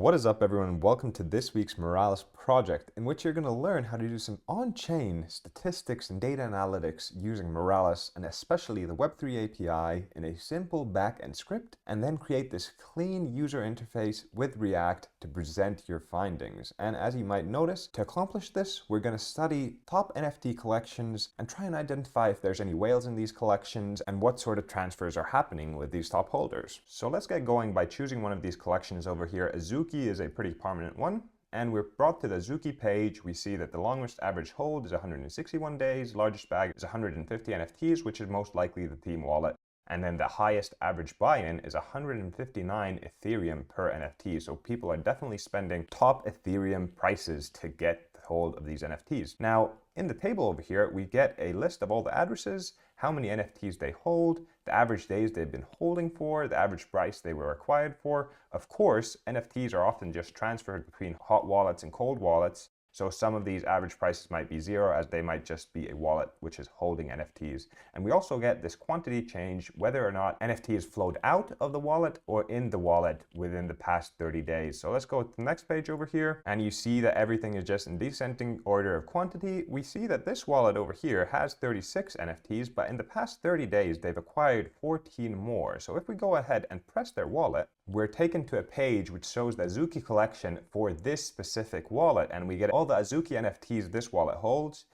What is up, everyone? Welcome to this week's Moralis Project, in which you're going to learn how to do some on-chain statistics and data analytics using Moralis and especially the Web3 API in a simple back-end script, and then create this clean user interface with React to present your findings. And as you might notice, to accomplish this, we're going to study top NFT collections and try and identify if there's any whales in these collections and what sort of transfers are happening with these top holders. So let's get going by choosing one of these collections over here. Azuki is a pretty prominent one, and we're brought to the Azuki page. We see that the longest average hold is 161 days, largest bag is 150 NFTs, which is most likely the theme wallet, and then the highest average buy-in is 159 Ethereum per NFT. So people are definitely spending top Ethereum prices to get hold of these NFTs. Now, in the table over here, we get a list of all the addresses, how many NFTs they hold, the average days they've been holding for, the average price they were acquired for. Of course, NFTs are often just transferred between hot wallets and cold wallets. So some of these average prices might be zero, as they might just be a wallet which is holding NFTs. And we also get this quantity change, whether or not NFTs flowed out of the wallet or in the wallet within the past 30 days. So let's go to the next page over here, and you see that everything is just in descending order of quantity. We see that this wallet over here has 36 NFTs, but in the past 30 days, they've acquired 14 more. So if we go ahead and press their wallet, we're taken to a page which shows the Azuki collection for this specific wallet, and we get all the Azuki NFTs this wallet holds,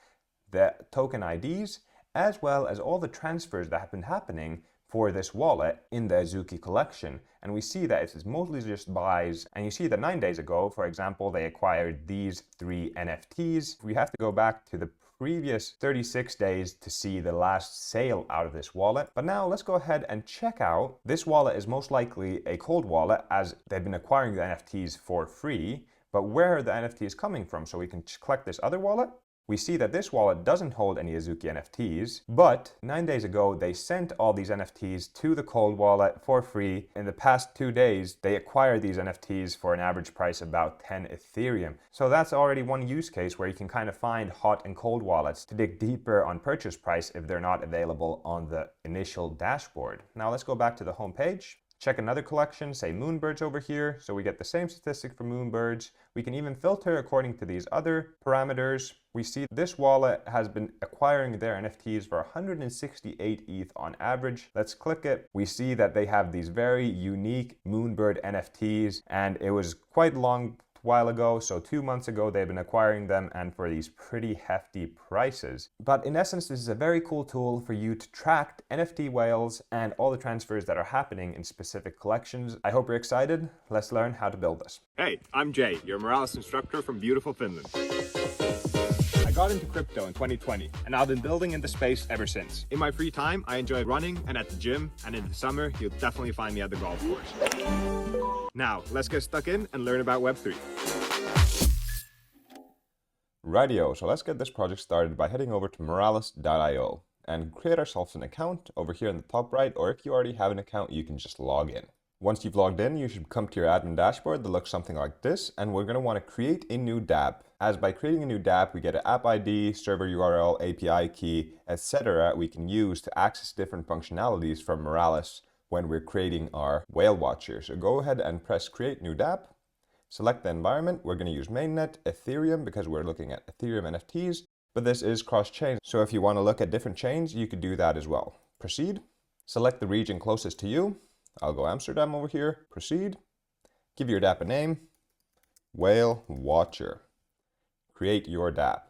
the token IDs, as well as all the transfers that have been happening for this wallet in the Azuki collection. And we see that it's mostly just buys, and you see that 9 days ago, for example, they acquired these 3 NFTs. We have to go back to the previous 36 days to see the last sale out of this wallet. But now let's go ahead and check out. This wallet is most likely a cold wallet, as they've been acquiring the NFTs for free. But where are the NFTs coming from? So we can collect this other wallet. We see that this wallet doesn't hold any Azuki NFTs, but 9 days ago, they sent all these NFTs to the cold wallet for free. In the past 2 days, they acquired these NFTs for an average price of about 10 Ethereum. So that's already one use case where you can kind of find hot and cold wallets to dig deeper on purchase price if they're not available on the initial dashboard. Now let's go back to the home page. Check another collection, say Moonbirds over here. So we get the same statistic for Moonbirds. We can even filter according to these other parameters. We see this wallet has been acquiring their NFTs for 168 ETH on average. Let's click it. We see that they have these very unique Moonbird NFTs, and it was quite long while ago, so 2 months ago they've been acquiring them, and for these pretty hefty prices. But in essence, this is a very cool tool for you to track NFT whales and all the transfers that are happening in specific collections. I hope you're excited. Let's learn how to build this. Hey, I'm Jay, your Moralis instructor from beautiful Finland. I got into crypto in 2020, and I've been building in the space ever since. In my free time, I enjoy running and at the gym, and in the summer, you'll definitely find me at the golf course. Now, let's get stuck in and learn about Web3. Rightio, so let's get this project started by heading over to moralis.io and create ourselves an account over here in the top right, or if you already have an account, you can just log in. Once you've logged in, you should come to your admin dashboard that looks something like this, and we're going to want to create a new dapp. As by creating a new dapp, we get an app ID, server URL, API key, etc. we can use to access different functionalities from Moralis when we're creating our whale watcher. So go ahead and press create new dapp. Select the environment. We're going to use mainnet, Ethereum, because we're looking at Ethereum NFTs, but this is cross-chain. So if you want to look at different chains, you could do that as well. Proceed. Select the region closest to you. I'll go Amsterdam over here. Proceed. Give your dapp a name. Whale Watcher. Create your dapp.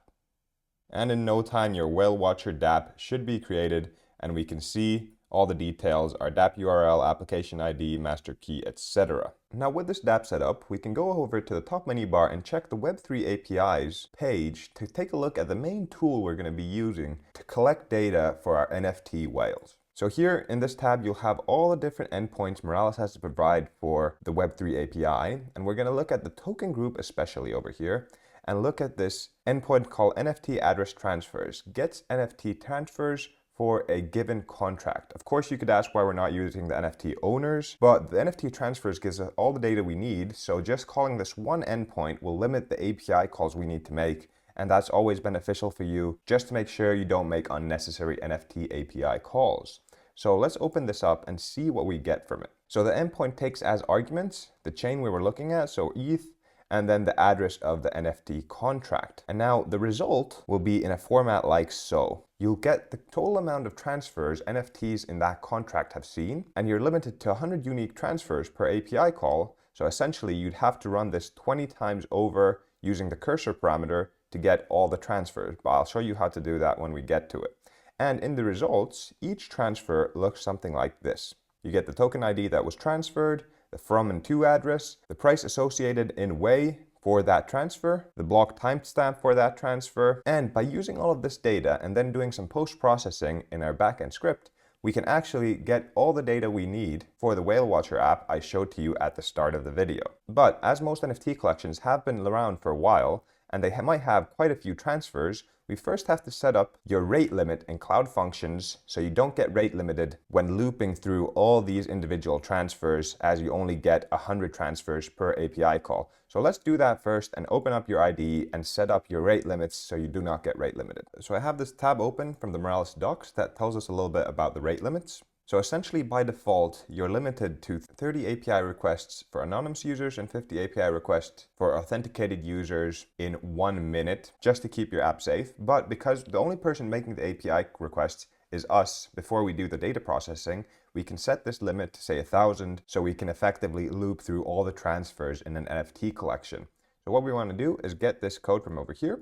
And in no time, your Whale Watcher dapp should be created, and we can see all the details, our dapp URL, application ID, master key, etc. Now with this dapp set up, we can go over to the top menu bar and check the Web3 APIs page to take a look at the main tool we're going to be using to collect data for our NFT whales. So here in this tab, you'll have all the different endpoints Moralis has to provide for the Web3 API. And we're going to look at the token group, especially over here, and look at this endpoint called NFT address transfers. Gets NFT transfers for a given contract. Of course, you could ask why we're not using the NFT owners, but the NFT transfers gives us all the data we need. So just calling this one endpoint will limit the API calls we need to make. And that's always beneficial for you, just to make sure you don't make unnecessary NFT API calls. So let's open this up and see what we get from it. So the endpoint takes as arguments the chain we were looking at, so ETH, and then the address of the NFT contract. And now the result will be in a format like so. You'll get the total amount of transfers NFTs in that contract have seen, and you're limited to 100 unique transfers per API call. So essentially you'd have to run this 20 times over using the cursor parameter to get all the transfers, but I'll show you how to do that when we get to it. And in the results, each transfer looks something like this. You get the token ID that was transferred, the from and to address, the price associated in Way for that transfer, the block timestamp for that transfer, and by using all of this data and then doing some post-processing in our backend script, we can actually get all the data we need for the Whale Watcher app I showed to you at the start of the video. But as most NFT collections have been around for a while, and they might have quite a few transfers, we first have to set up your rate limit in Cloud Functions so you don't get rate limited when looping through all these individual transfers, as you only get 100 transfers per API call. So let's do that first and open up your IDE and set up your rate limits so you do not get rate limited. So I have this tab open from the Moralis docs that tells us a little bit about the rate limits. So essentially by default, you're limited to 30 API requests for anonymous users and 50 API requests for authenticated users in 1 minute, just to keep your app safe. But because the only person making the API requests is us before we do the data processing, we can set this limit to say 1,000 so we can effectively loop through all the transfers in an NFT collection. So what we want to do is get this code from over here,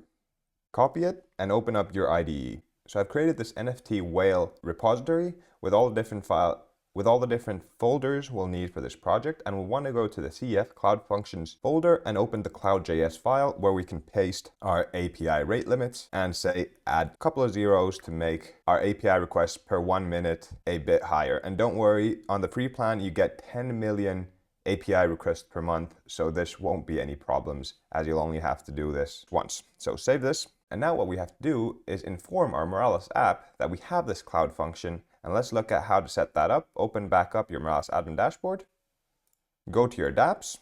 copy it, and open up your IDE. So I've created this NFT whale repository with all the different folders we'll need for this project, and we'll want to go to the CF Cloud Functions folder and open the cloud.js file where we can paste our API rate limits and say add a couple of zeros to make our API requests per 1 minute a bit higher. And don't worry, on the free plan you get 10 million API requests per month, so this won't be any problems as you'll only have to do this once. So save this. And now what we have to do is inform our Moralis app that we have this cloud function, and let's look at how to set that up. Open back up your Moralis admin dashboard, go to your dapps,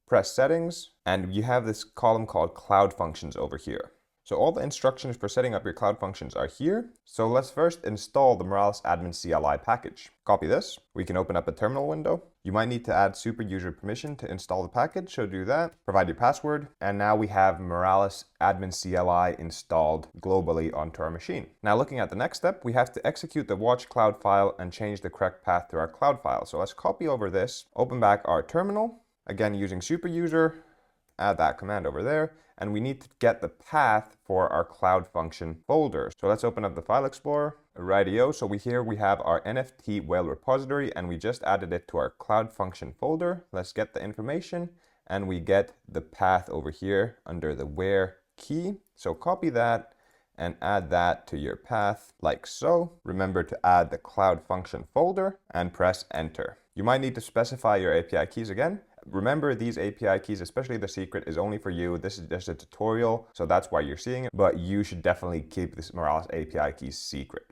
press settings, and you have this column called cloud functions over here. So all the instructions for setting up your cloud functions are here. So let's first install the Moralis admin CLI package. Copy this. We can open up a terminal window. You might need to add super user permission to install the package, so do that. Provide your password. And now we have Moralis admin CLI installed globally onto our machine. Now looking at the next step, we have to execute the watch cloud file and change the correct path to our cloud file. So let's copy over this, open back our terminal, again using super user, add that command over there, and we need to get the path for our cloud function folder. So let's open up the file explorer, rightio. So here we have our NFT whale repository, and we just added it to our cloud function folder. Let's get the information, and we get the path over here under the where key. So copy that and add that to your path like so. Remember to add the cloud function folder and press enter. You might need to specify your API keys again. Remember, these API keys, especially the secret, is only for you. This is just a tutorial, so that's why you're seeing it, but you should definitely keep this Moralis API keys secret.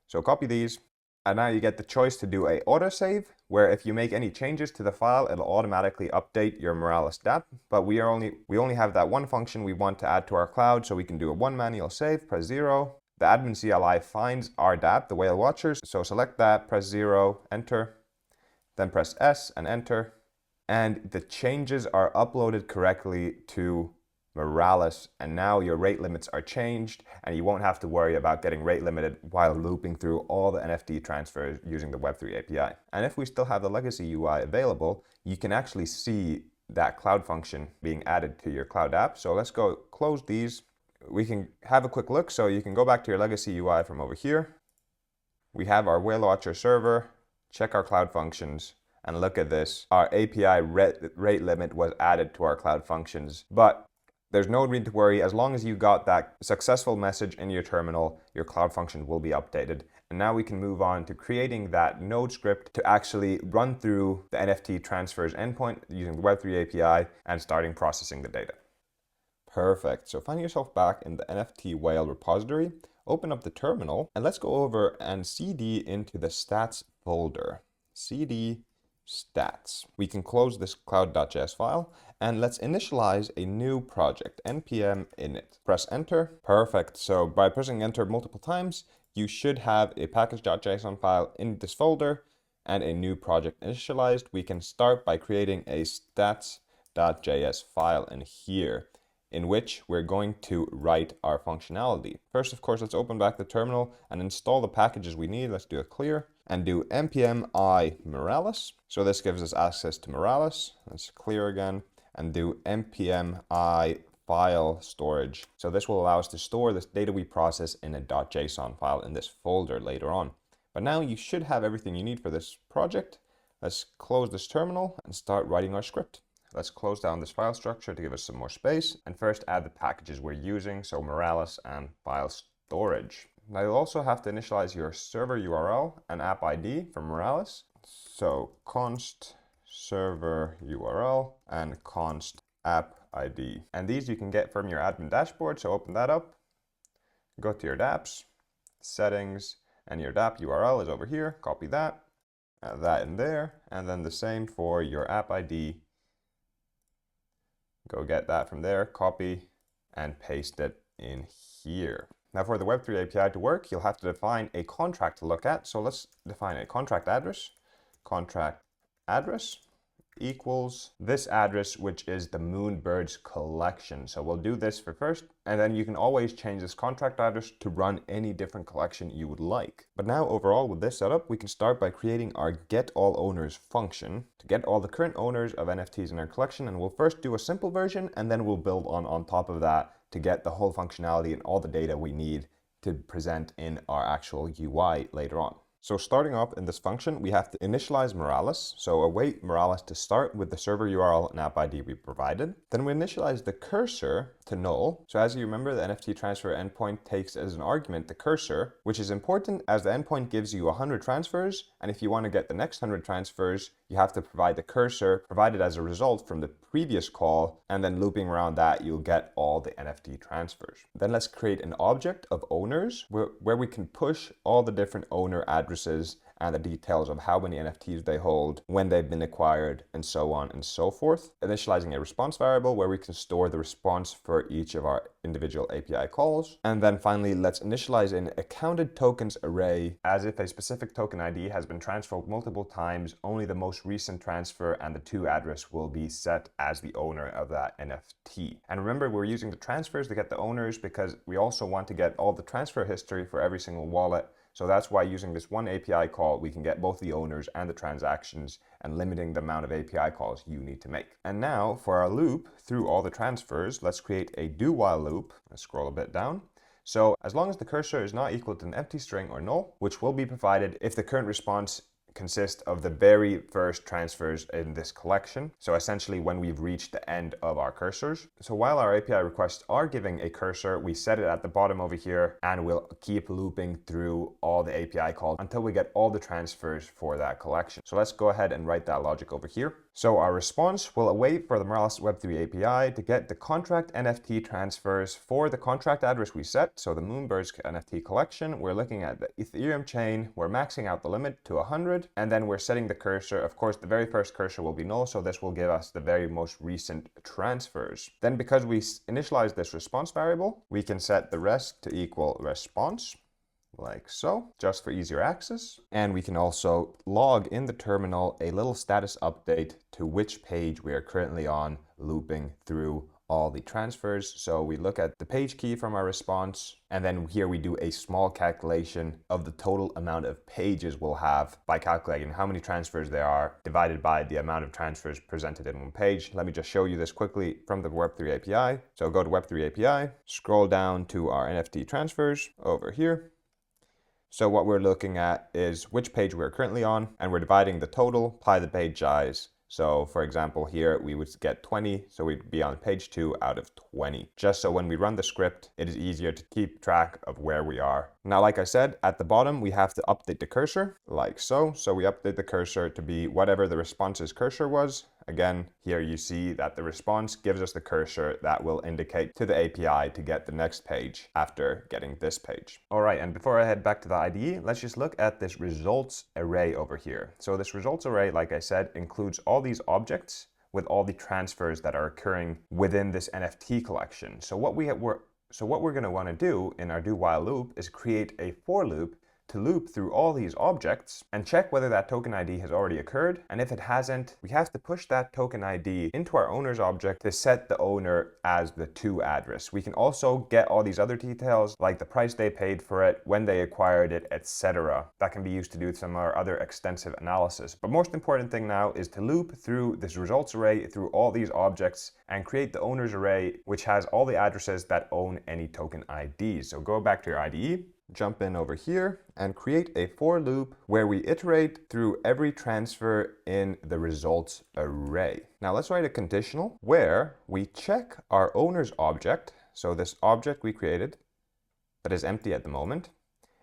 So copy these, and now you get the choice to do a autosave, where if you make any changes to the file, it'll automatically update your Moralis dapp, but we only have that one function we want to add to our cloud, so we can do a one manual save, press 0. The admin CLI finds our dapp, the Whale Watchers, so select that, press 0, enter, then press S and enter. And the changes are uploaded correctly to Moralis, and now your rate limits are changed, and you won't have to worry about getting rate limited while looping through all the NFT transfers using the Web3 API. And if we still have the legacy UI available, you can actually see that cloud function being added to your cloud app. So let's go close these. We can have a quick look. So you can go back to your legacy UI from over here. We have our Whale Watcher server, check our cloud functions, and look at this. Our API rate limit was added to our cloud functions, but there's no need to worry. As long as you got that successful message in your terminal, your cloud function will be updated. And now we can move on to creating that node script to actually run through the NFT transfers endpoint using the Web3 API and starting processing the data. Perfect. So find yourself back in the NFT whale repository, open up the terminal, and let's go over and cd into the stats folder. Cd stats. We can close this cloud.js file, and let's initialize a new project, npm init. Press enter. Perfect. So by pressing enter multiple times, you should have a package.json file in this folder, and a new project initialized, we can start by creating a stats.js file in here, in which we're going to write our functionality. First, of course, let's open back the terminal and install the packages we need. Let's do a clear and do npm I Moralis. So this gives us access to Moralis. Let's clear again and do npm I file storage. So this will allow us to store this data we process in a .json file in this folder later on. But now you should have everything you need for this project. Let's close this terminal and start writing our script. Let's close down this file structure to give us some more space and first add the packages we're using, so Moralis and file storage. Now you'll also have to initialize your server URL and app ID for Moralis. So const server URL and const app ID. And these you can get from your admin dashboard, so open that up, go to your dapps, settings, and your dapp URL is over here, copy that, add that in there, and then the same for your app ID. Go get that from there, copy, and paste it in here. Now for the Web3 API to work, you'll have to define a contract to look at. So let's define a contract address. Contract address equals this address, which is the Moonbirds collection. So we'll do this for first, and then you can always change this contract address to run any different collection you would like. But now overall with this setup, we can start by creating our getAllOwners function to get all the current owners of NFTs in our collection. And we'll first do a simple version, and then we'll build on top of that to get the whole functionality and all the data we need to present in our actual UI later on. So starting off in this function, we have to initialize Moralis. So await Moralis to start with the server URL and app ID we provided. Then we initialize the cursor to null. So as you remember, the NFT transfer endpoint takes as an argument the cursor, which is important as the endpoint gives you 100 transfers. And if you want to get the next 100 transfers, you have to provide the cursor provided as a result from the previous call, and then looping around that, you'll get all the NFT transfers. Then let's create an object of owners where we can push all the different owner addresses and the details of how many NFTs they hold, when they've been acquired, and so on and so forth. Initializing a response variable where we can store the response for each of our individual API calls. And then finally, let's initialize an accounted tokens array as if a specific token ID has been transferred multiple times. Only the most recent transfer and the to address will be set as the owner of that NFT. And remember, we're using the transfers to get the owners because we also want to get all the transfer history for every single wallet. So that's why using this one API call, we can get both the owners and the transactions and limiting the amount of API calls you need to make. And now for our loop through all the transfers, let's create a do while loop. Let's scroll a bit down. So as long as the cursor is not equal to an empty string or null, which will be provided if the current response consist of the very first transfers in this collection. So essentially when we've reached the end of our cursors. So while our API requests are giving a cursor, we set it at the bottom over here and we'll keep looping through all the API calls until we get all the transfers for that collection. So let's go ahead and write that logic over here. So our response will await for the Moralis Web3 API to get the contract NFT transfers for the contract address we set. So the Moonbirds NFT collection, we're looking at the Ethereum chain, we're maxing out the limit to 100, and then we're setting the cursor. Of course, the very first cursor will be null, so this will give us the very most recent transfers. Then because we initialize this response variable, we can set the rest to equal response, like so, just for easier access. And we can also log in the terminal a little status update to which page we are currently on, looping through all the transfers. So we look at the page key from our response, and then here we do a small calculation of the total amount of pages we'll have by calculating how many transfers there are divided by the amount of transfers presented in one page. Let me just show you this quickly from the Web3 API. So go to Web3 API, scroll down to our NFT transfers over here. So what we're looking at is which page we're currently on, and we're dividing the total by the page size. So for example, here we would get 20, so we'd be on page 2 out of 20. Just so when we run the script, it is easier to keep track of where we are. Now, like I said, at the bottom, we have to update the cursor, like so. So we update the cursor to be whatever the response's cursor was. Again, here you see that the response gives us the cursor that will indicate to the API to get the next page after getting this page. All right, and before I head back to the IDE, let's just look at this results array over here. So this results array, like I said, includes all these objects with all the transfers that are occurring within this NFT collection. So what we're going to want to do in our do while loop is create a for loop to loop through all these objects and check whether that token ID has already occurred. And if it hasn't, we have to push that token ID into our owner's object to set the owner as the to address. We can also get all these other details like the price they paid for it, when they acquired it, etc. That can be used to do some of our other extensive analysis. But most important thing now is to loop through this results array through all these objects and create the owner's array, which has all the addresses that own any token IDs. So go back to your IDE, jump in over here and create a for loop where we iterate through every transfer in the results array. Now let's write a conditional where we check our owner's object, so this object we created that is empty at the moment,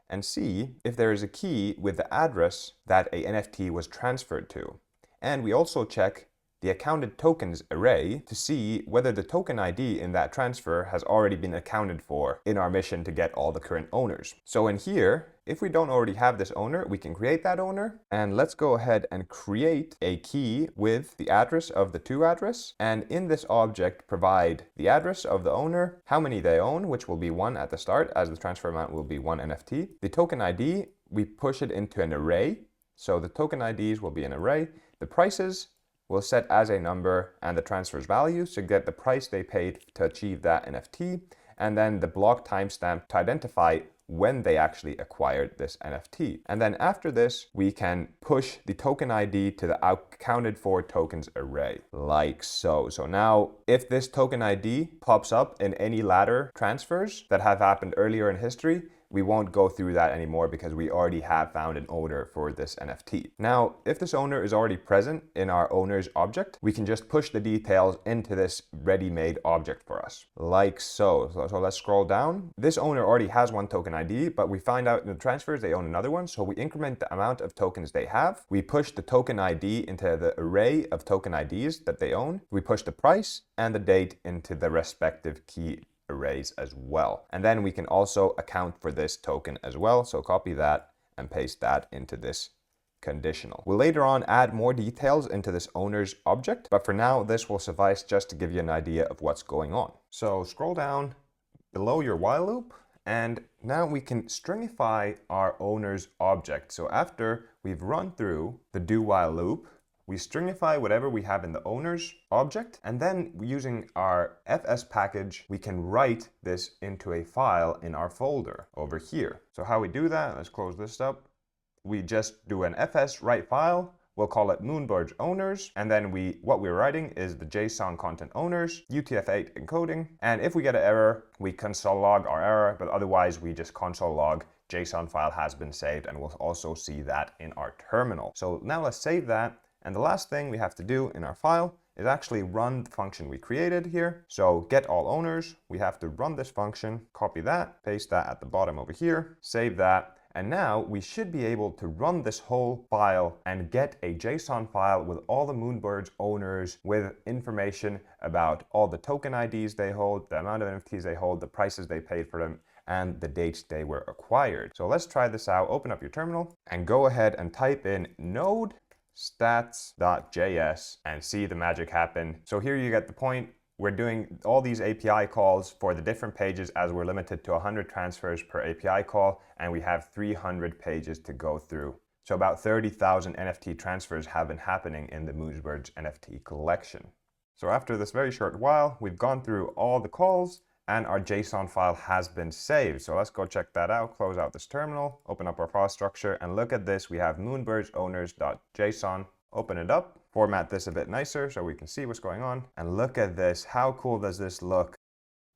and see if there is a key with the address that a NFT was transferred to. And we also check the accounted tokens array to see whether the token ID in that transfer has already been accounted for in our mission to get all the current owners. So in here, if we don't already have this owner, we can create that owner. And let's go ahead and create a key with the address of the to address. And in this object, provide the address of the owner, how many they own, which will be 1 at the start, as the transfer amount will be 1 NFT. The token ID, we push it into an array. So the token IDs will be an array. The prices we'll set as a number, and the transfer's value to get the price they paid to achieve that NFT, and then the block timestamp to identify when they actually acquired this NFT. And then after this, we can push the token ID to the accounted for tokens array, like so. So now if this token ID pops up in any ladder transfers that have happened earlier in history, we won't go through that anymore because we already have found an owner for this NFT. Now, if this owner is already present in our owner's object, we can just push the details into this ready-made object for us, like so. So let's scroll down. This owner already has one token ID, but we find out in the transfers they own another one. So we increment the amount of tokens they have. We push the token ID into the array of token IDs that they own. We push the price and the date into the respective key arrays as well. And then we can also account for this token as well. So copy that and paste that into this conditional. We'll later on add more details into this owner's object, but for now, this will suffice just to give you an idea of what's going on. So scroll down below your while loop, and now we can stringify our owner's object. So after we've run through the do while loop, we stringify whatever we have in the owner's object, and then using our fs package, we can write this into a file in our folder over here. So how we do that, let's close this up. We just do an fs write file. We'll call it Moonbirds owners, and then what we're writing is the JSON content owners, UTF-8 encoding, and if we get an error, we console log our error, but otherwise we just console log JSON file has been saved, and we'll also see that in our terminal. So now let's save that. And the last thing we have to do in our file is actually run the function we created here. So get all owners, we have to run this function, copy that, paste that at the bottom over here, save that. And now we should be able to run this whole file and get a JSON file with all the Moonbirds owners with information about all the token IDs they hold, the amount of NFTs they hold, the prices they paid for them, and the dates they were acquired. So let's try this out. Open up your terminal and go ahead and type in node stats.js and see the magic happen. So here you get the point. We're doing all these API calls for the different pages as we're limited to 100 transfers per API call, and we have 300 pages to go through. So about 30,000 NFT transfers have been happening in the Moonbirds NFT collection. So after this very short while, we've gone through all the calls and our JSON file has been saved. So let's go check that out, close out this terminal, open up our file structure, and look at this. We have moonbirdsowners.json. Open it up, format this a bit nicer so we can see what's going on. And look at this. How cool does this look?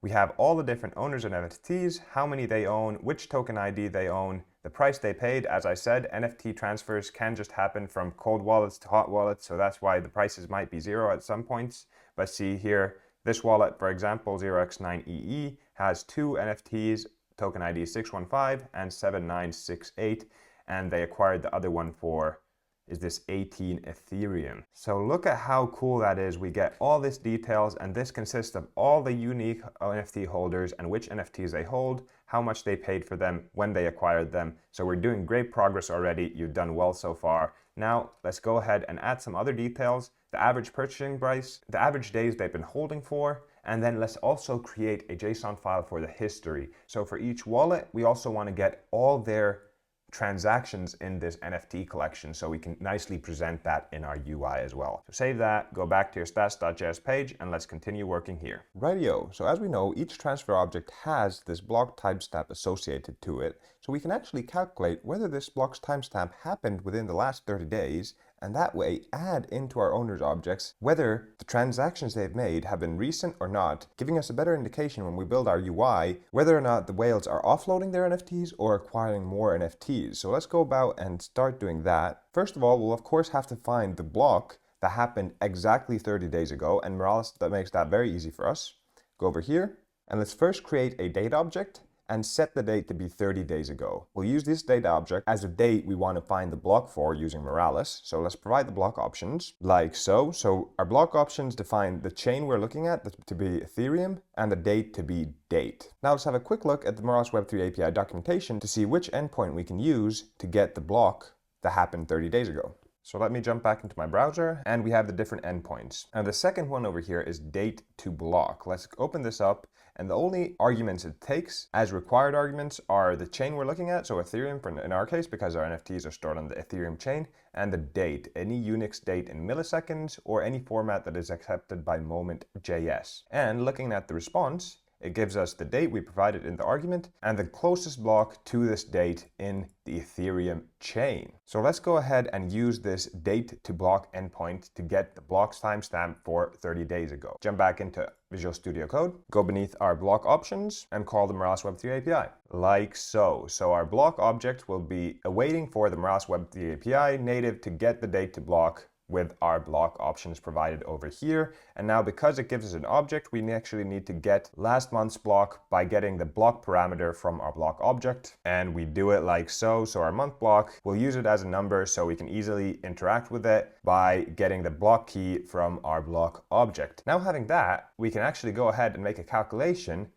We have all the different owners of NFTs, how many they own, which token ID they own, the price they paid. As I said, NFT transfers can just happen from cold wallets to hot wallets, so that's why the prices might be zero at some points. But see here, this wallet, for example, 0x9EE, has 2 NFTs, token ID 615 and 7968, and they acquired the other one for is this 18 ethereum. So look at how cool that is. We get all this details, and this consists of all the unique NFT holders and which NFTs they hold, how much they paid for them, when they acquired them. So we're doing great progress already. You've done well so far. Now let's go ahead and add some other details. The average purchasing price, the average days they've been holding for, and then let's also create a JSON file for the history. So for each wallet, we also want to get all their transactions in this NFT collection so we can nicely present that in our UI as well. So save that, go back to your stats.js page, and let's continue working here. Rightio, so as we know, each transfer object has this block timestamp associated to it, so we can actually calculate whether this block's timestamp happened within the last 30 days, and that way add into our owner's objects whether the transactions they've made have been recent or not, giving us a better indication when we build our UI whether or not the whales are offloading their NFTs or acquiring more NFTs. So let's go about and start doing that. First of all, we'll of course have to find the block that happened exactly 30 days ago, and Moralis that makes that very easy for us. Go over here and let's first create a date object and set the date to be 30 days ago. We'll use this data object as a date we want to find the block for using Moralis. So let's provide the block options like so. So our block options define the chain we're looking at to be Ethereum and the date to be date. Now let's have a quick look at the Moralis Web3 API documentation to see which endpoint we can use to get the block that happened 30 days ago. So let me jump back into my browser and we have the different endpoints. And the second one over here is date to block. Let's open this up, and the only arguments it takes as required arguments are the chain we're looking at, so Ethereum in our case because our NFTs are stored on the Ethereum chain, and the date, any Unix date in milliseconds or any format that is accepted by Moment.js. And looking at the response, it gives us the date we provided in the argument and the closest block to this date in the Ethereum chain. So let's go ahead and use this date to block endpoint to get the block's timestamp for 30 days ago. Jump back into Visual Studio Code, go beneath our block options and call the Moralis Web3 API like so. So our block object will be awaiting for the Moralis Web3 API native to get the date to block with our block options provided over here. And now because it gives us an object, we actually need to get last month's block by getting the block parameter from our block object. And we do it like so. So our month block, we'll use it as a number so we can easily interact with it by getting the block key from our block object. Now having that, we can actually go ahead and make a calculation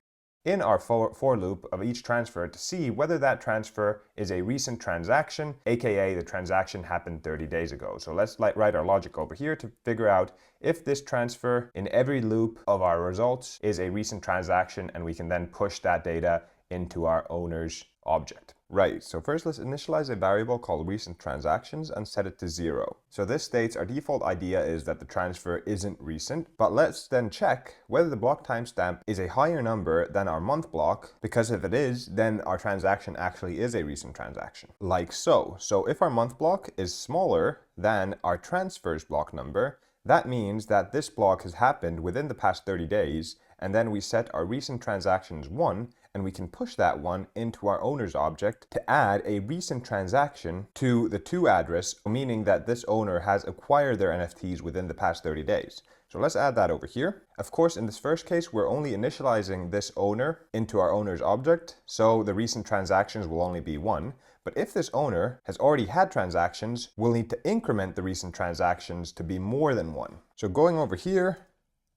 in our for loop of each transfer to see whether that transfer is a recent transaction, aka the transaction happened 30 days ago. So let's write our logic over here to figure out if this transfer in every loop of our results is a recent transaction, and we can then push that data into our owner's object. Right, so first let's initialize a variable called recent transactions and set it to 0. So this states our default idea is that the transfer isn't recent, but let's then check whether the block timestamp is a higher number than our month block, because if it is, then our transaction actually is a recent transaction. Like so. So if our month block is smaller than our transfers block number, that means that this block has happened within the past 30 days, and then we set our recent transactions 1, and we can push that one into our owner's object to add a recent transaction to the to address, meaning that this owner has acquired their NFTs within the past 30 days. So let's add that over here. Of course, in this first case, we're only initializing this owner into our owner's object, so the recent transactions will only be 1. But if this owner has already had transactions, we'll need to increment the recent transactions to be more than 1. So going over here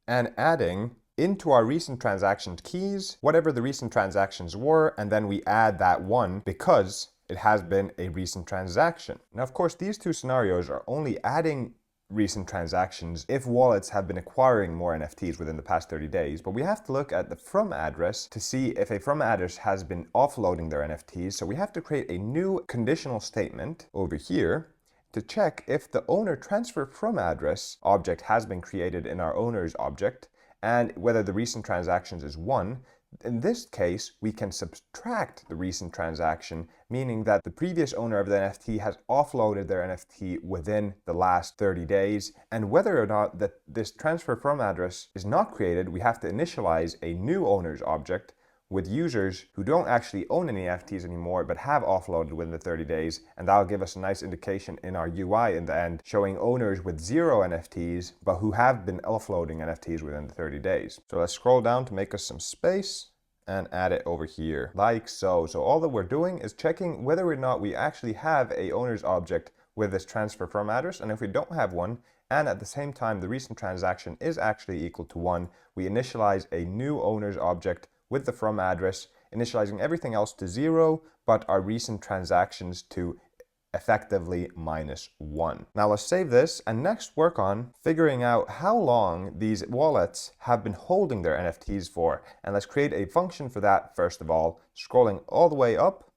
and adding into our recent transactions keys, whatever the recent transactions were, and then we add that 1 because it has been a recent transaction. Now, of course, these two scenarios are only adding recent transactions if wallets have been acquiring more NFTs within the past 30 days, but we have to look at the from address to see if a from address has been offloading their NFTs. So we have to create a new conditional statement over here to check if the owner transfer from address object has been created in our owner's object, and whether the recent transactions is 1. In this case, we can subtract the recent transaction, meaning that the previous owner of the NFT has offloaded their NFT within the last 30 days. And whether or not that this transfer from address is not created, we have to initialize a new owner's object with users who don't actually own any NFTs anymore but have offloaded within the 30 days, and that'll give us a nice indication in our UI in the end, showing owners with 0 NFTs but who have been offloading NFTs within the 30 days. So let's scroll down to make us some space and add it over here like so. So all that we're doing is checking whether or not we actually have a owner's object with this transfer from address, and if we don't have one, and at the same time the recent transaction is actually equal to 1, we initialize a new owner's object with the from address, initializing everything else to 0, but our recent transactions to effectively -1. Now let's save this and next work on figuring out how long these wallets have been holding their NFTs for. And let's create a function for that first of all, scrolling all the way up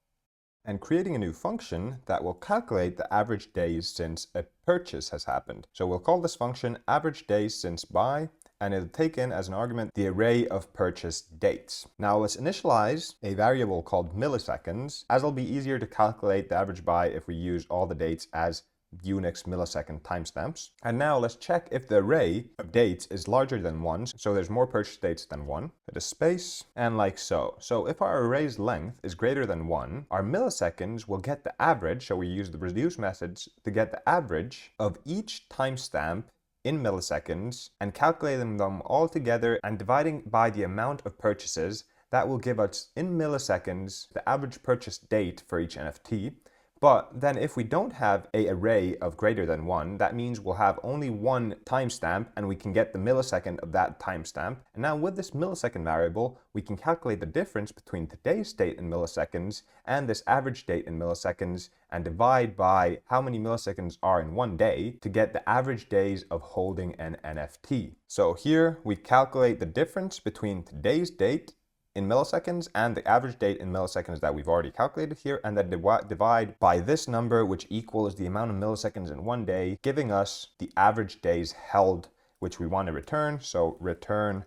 and creating a new function that will calculate the average days since a purchase has happened. So we'll call this function average days since buy, and it'll take in as an argument the array of purchase dates. Now let's initialize a variable called milliseconds, as it'll be easier to calculate the average buy if we use all the dates as Unix millisecond timestamps. And now let's check if the array of dates is larger than 1, so there's more purchase dates than 1. Hit a space, and like so. So if our array's length is greater than 1, our milliseconds will get the average, so we use the reduce methods to get the average of each timestamp in milliseconds and calculating them all together and dividing by the amount of purchases. That will give us in milliseconds the average purchase date for each NFT. But then if we don't have an array of greater than 1, that means we'll have only one timestamp and we can get the millisecond of that timestamp. And now with this millisecond variable, we can calculate the difference between today's date in milliseconds and this average date in milliseconds and divide by how many milliseconds are in one day to get the average days of holding an NFT. So here we calculate the difference between today's date in milliseconds and the average date in milliseconds that we've already calculated here, and then divide by this number, which equals the amount of milliseconds in one day, giving us the average days held, which we want to return. So return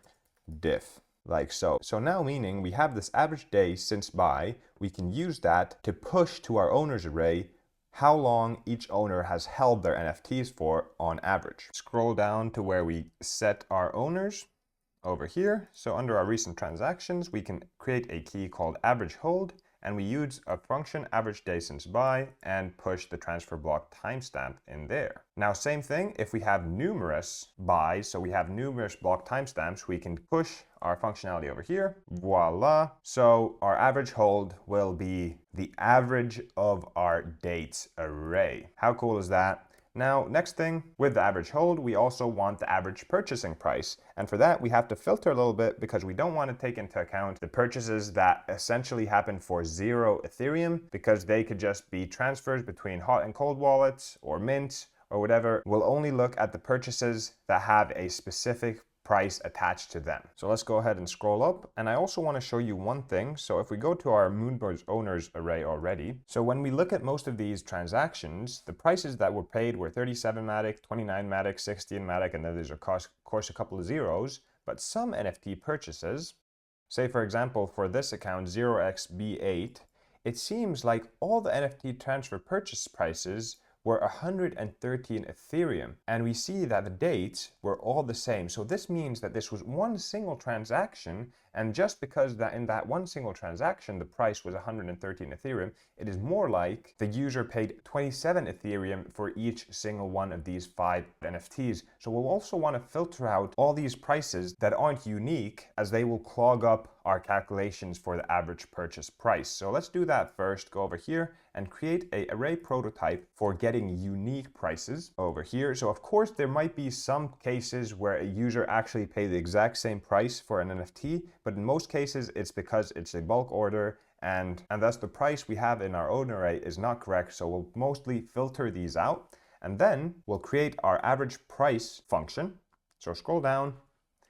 diff, like so. So now meaning we have this average day since buy, we can use that to push to our owners array how long each owner has held their NFTs for on average. Scroll down to where we set our owners over here. So under our recent transactions, we can create a key called average hold, and we use a function average day since buy and push the transfer block timestamp in there. Now same thing, if we have numerous buys, so we have numerous block timestamps, we can push our functionality over here. Voila. So our average hold will be the average of our dates array. How cool is that? Now, next thing, with the average hold, we also want the average purchasing price. And for that, we have to filter a little bit because we don't want to take into account the purchases that essentially happen for 0 Ethereum, because they could just be transfers between hot and cold wallets or mints or whatever. We'll only look at the purchases that have a specific price attached to them. So let's go ahead and scroll up. And I also want to show you one thing. So if we go to our Moonbirds owners array already, so when we look at most of these transactions, the prices that were paid were 37 Matic, 29 Matic, 16 Matic, and then there's of course a couple of zeros. But some NFT purchases, say for example for this account 0xB8, it seems like all the NFT transfer purchase prices were 113 Ethereum, and we see that the dates were all the same. So this means that this was one single transaction, and just because that in that one single transaction the price was 113 Ethereum, it is more like the user paid 27 Ethereum for each single one of these 5 NFTs. So we'll also want to filter out all these prices that aren't unique, as they will clog up our calculations for the average purchase price. So let's do that first. Go over here and create an array prototype for getting unique prices over here. So of course there might be some cases where a user actually paid the exact same price for an NFT, but in most cases it's because it's a bulk order and thus the price we have in our own array is not correct. So we'll mostly filter these out, and then we'll create our average price function. So scroll down.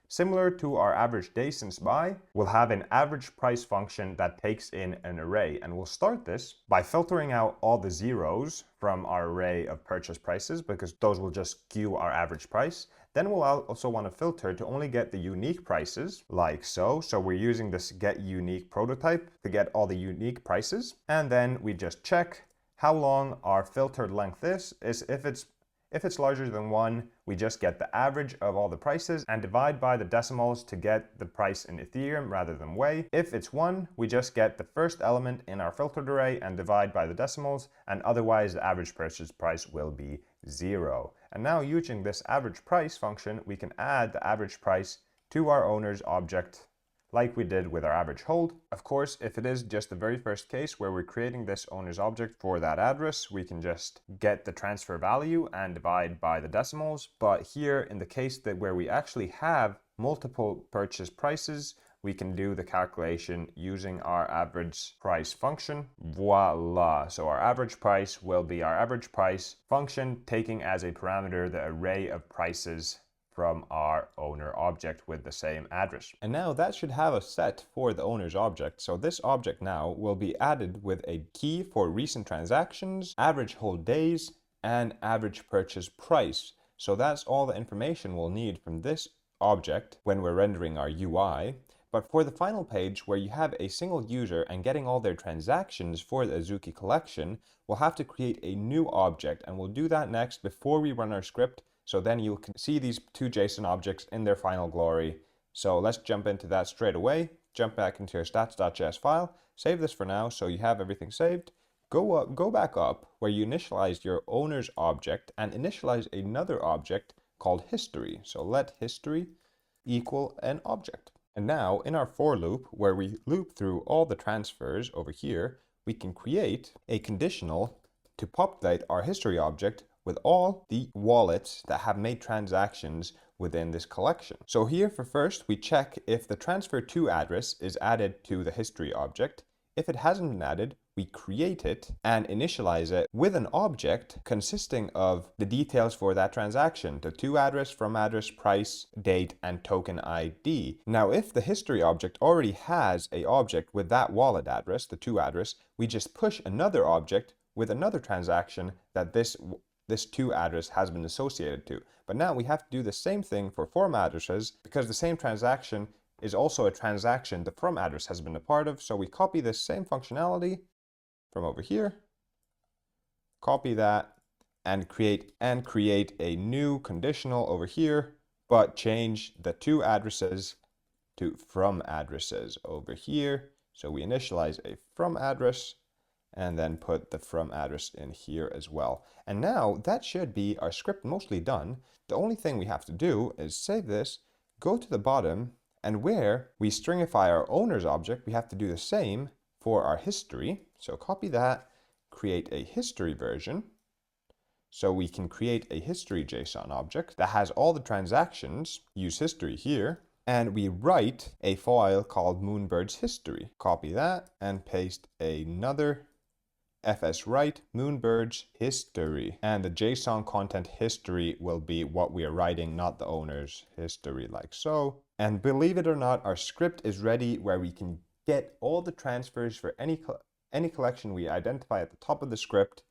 Similar to our average day since buy, we'll have an average price function that takes in an array, and we'll start this by filtering out all the zeros from our array of purchase prices, because those will just skew our average price. Then we'll also want to filter to only get the unique prices, like so. So we're using this get unique prototype to get all the unique prices, and then we just check how long our filtered length is. If it's larger than 1, we just get the average of all the prices and divide by the decimals to get the price in Ethereum rather than Wei. If it's 1, we just get the first element in our filtered array and divide by the decimals, and otherwise the average purchase price will be 0. And now using this average price function, we can add the average price to our owner's object like we did with our average hold. Of course, if it is just the very first case where we're creating this owner's object for that address, we can just get the transfer value and divide by the decimals. But here in the case that where we actually have multiple purchase prices, we can do the calculation using our average price function. Voila. So our average price will be our average price function taking as a parameter the array of prices from our owner object with the same address. And now that should have a set for the owner's object. So this object now will be added with a key for recent transactions, average hold days, and average purchase price. So that's all the information we'll need from this object when we're rendering our UI. But for the final page where you have a single user and getting all their transactions for the Azuki collection, we'll have to create a new object, and we'll do that next before we run our script. So then you can see these two JSON objects in their final glory. So let's jump into that straight away. Jump back into your stats.js file, save this for now so you have everything saved. Go back up where you initialized your owner's object and initialize another object called history. So let history equal an object. And now in our for loop, where we loop through all the transfers over here, we can create a conditional to populate our history object with all the wallets that have made transactions within this collection. So here for first, we check if the transfer to address is added to the history object. If it hasn't been added, we create it and initialize it with an object consisting of the details for that transaction, the to address, from address, price, date, and token ID. Now, if the history object already has an object with that wallet address, the to address, we just push another object with another transaction that this to address has been associated to. But now we have to do the same thing for from addresses because the same transaction is also a transaction the from address has been a part of. So we copy this same functionality from over here, copy that, and create a new conditional over here, but change the to addresses to from addresses over here. So we initialize a from address and then put the from address in here as well. And now that should be our script mostly done. The only thing we have to do is save this, go to the bottom, and where we stringify our owner's object, we have to do the same for our history. So copy that, create a history version. So we can create a history JSON object that has all the transactions, use history here, and we write a file called Moonbirds history. Copy that and paste another fswrite Moonbirds history. And the JSON content history will be what we are writing, not the owner's history, like so. And believe it or not, our script is ready where we can get all the transfers for any collection we identify at the top of the script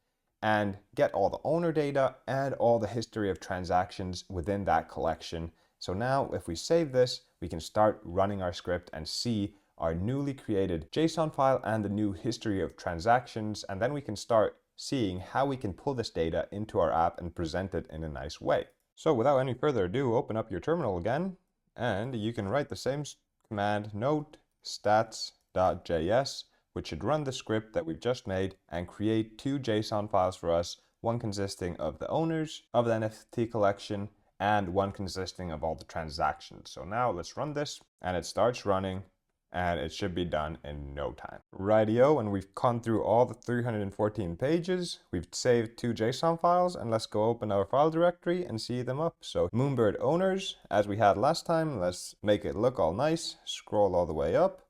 and get all the owner data and all the history of transactions within that collection. So now if we save this, we can start running our script and see our newly created JSON file and the new history of transactions. And then we can start seeing how we can pull this data into our app and present it in a nice way. So without any further ado, open up your terminal again, and you can write the same command node stats.js, which should run the script that we've just made and create two JSON files for us, one consisting of the owners of the NFT collection and one consisting of all the transactions. So now let's run this, and it starts running, and it should be done in no time. Rightio, and we've gone through all the 314 pages. We've saved two JSON files, and let's go open our file directory and see them up. So Moonbird owners, as we had last time, let's make it look all nice. Scroll all the way up.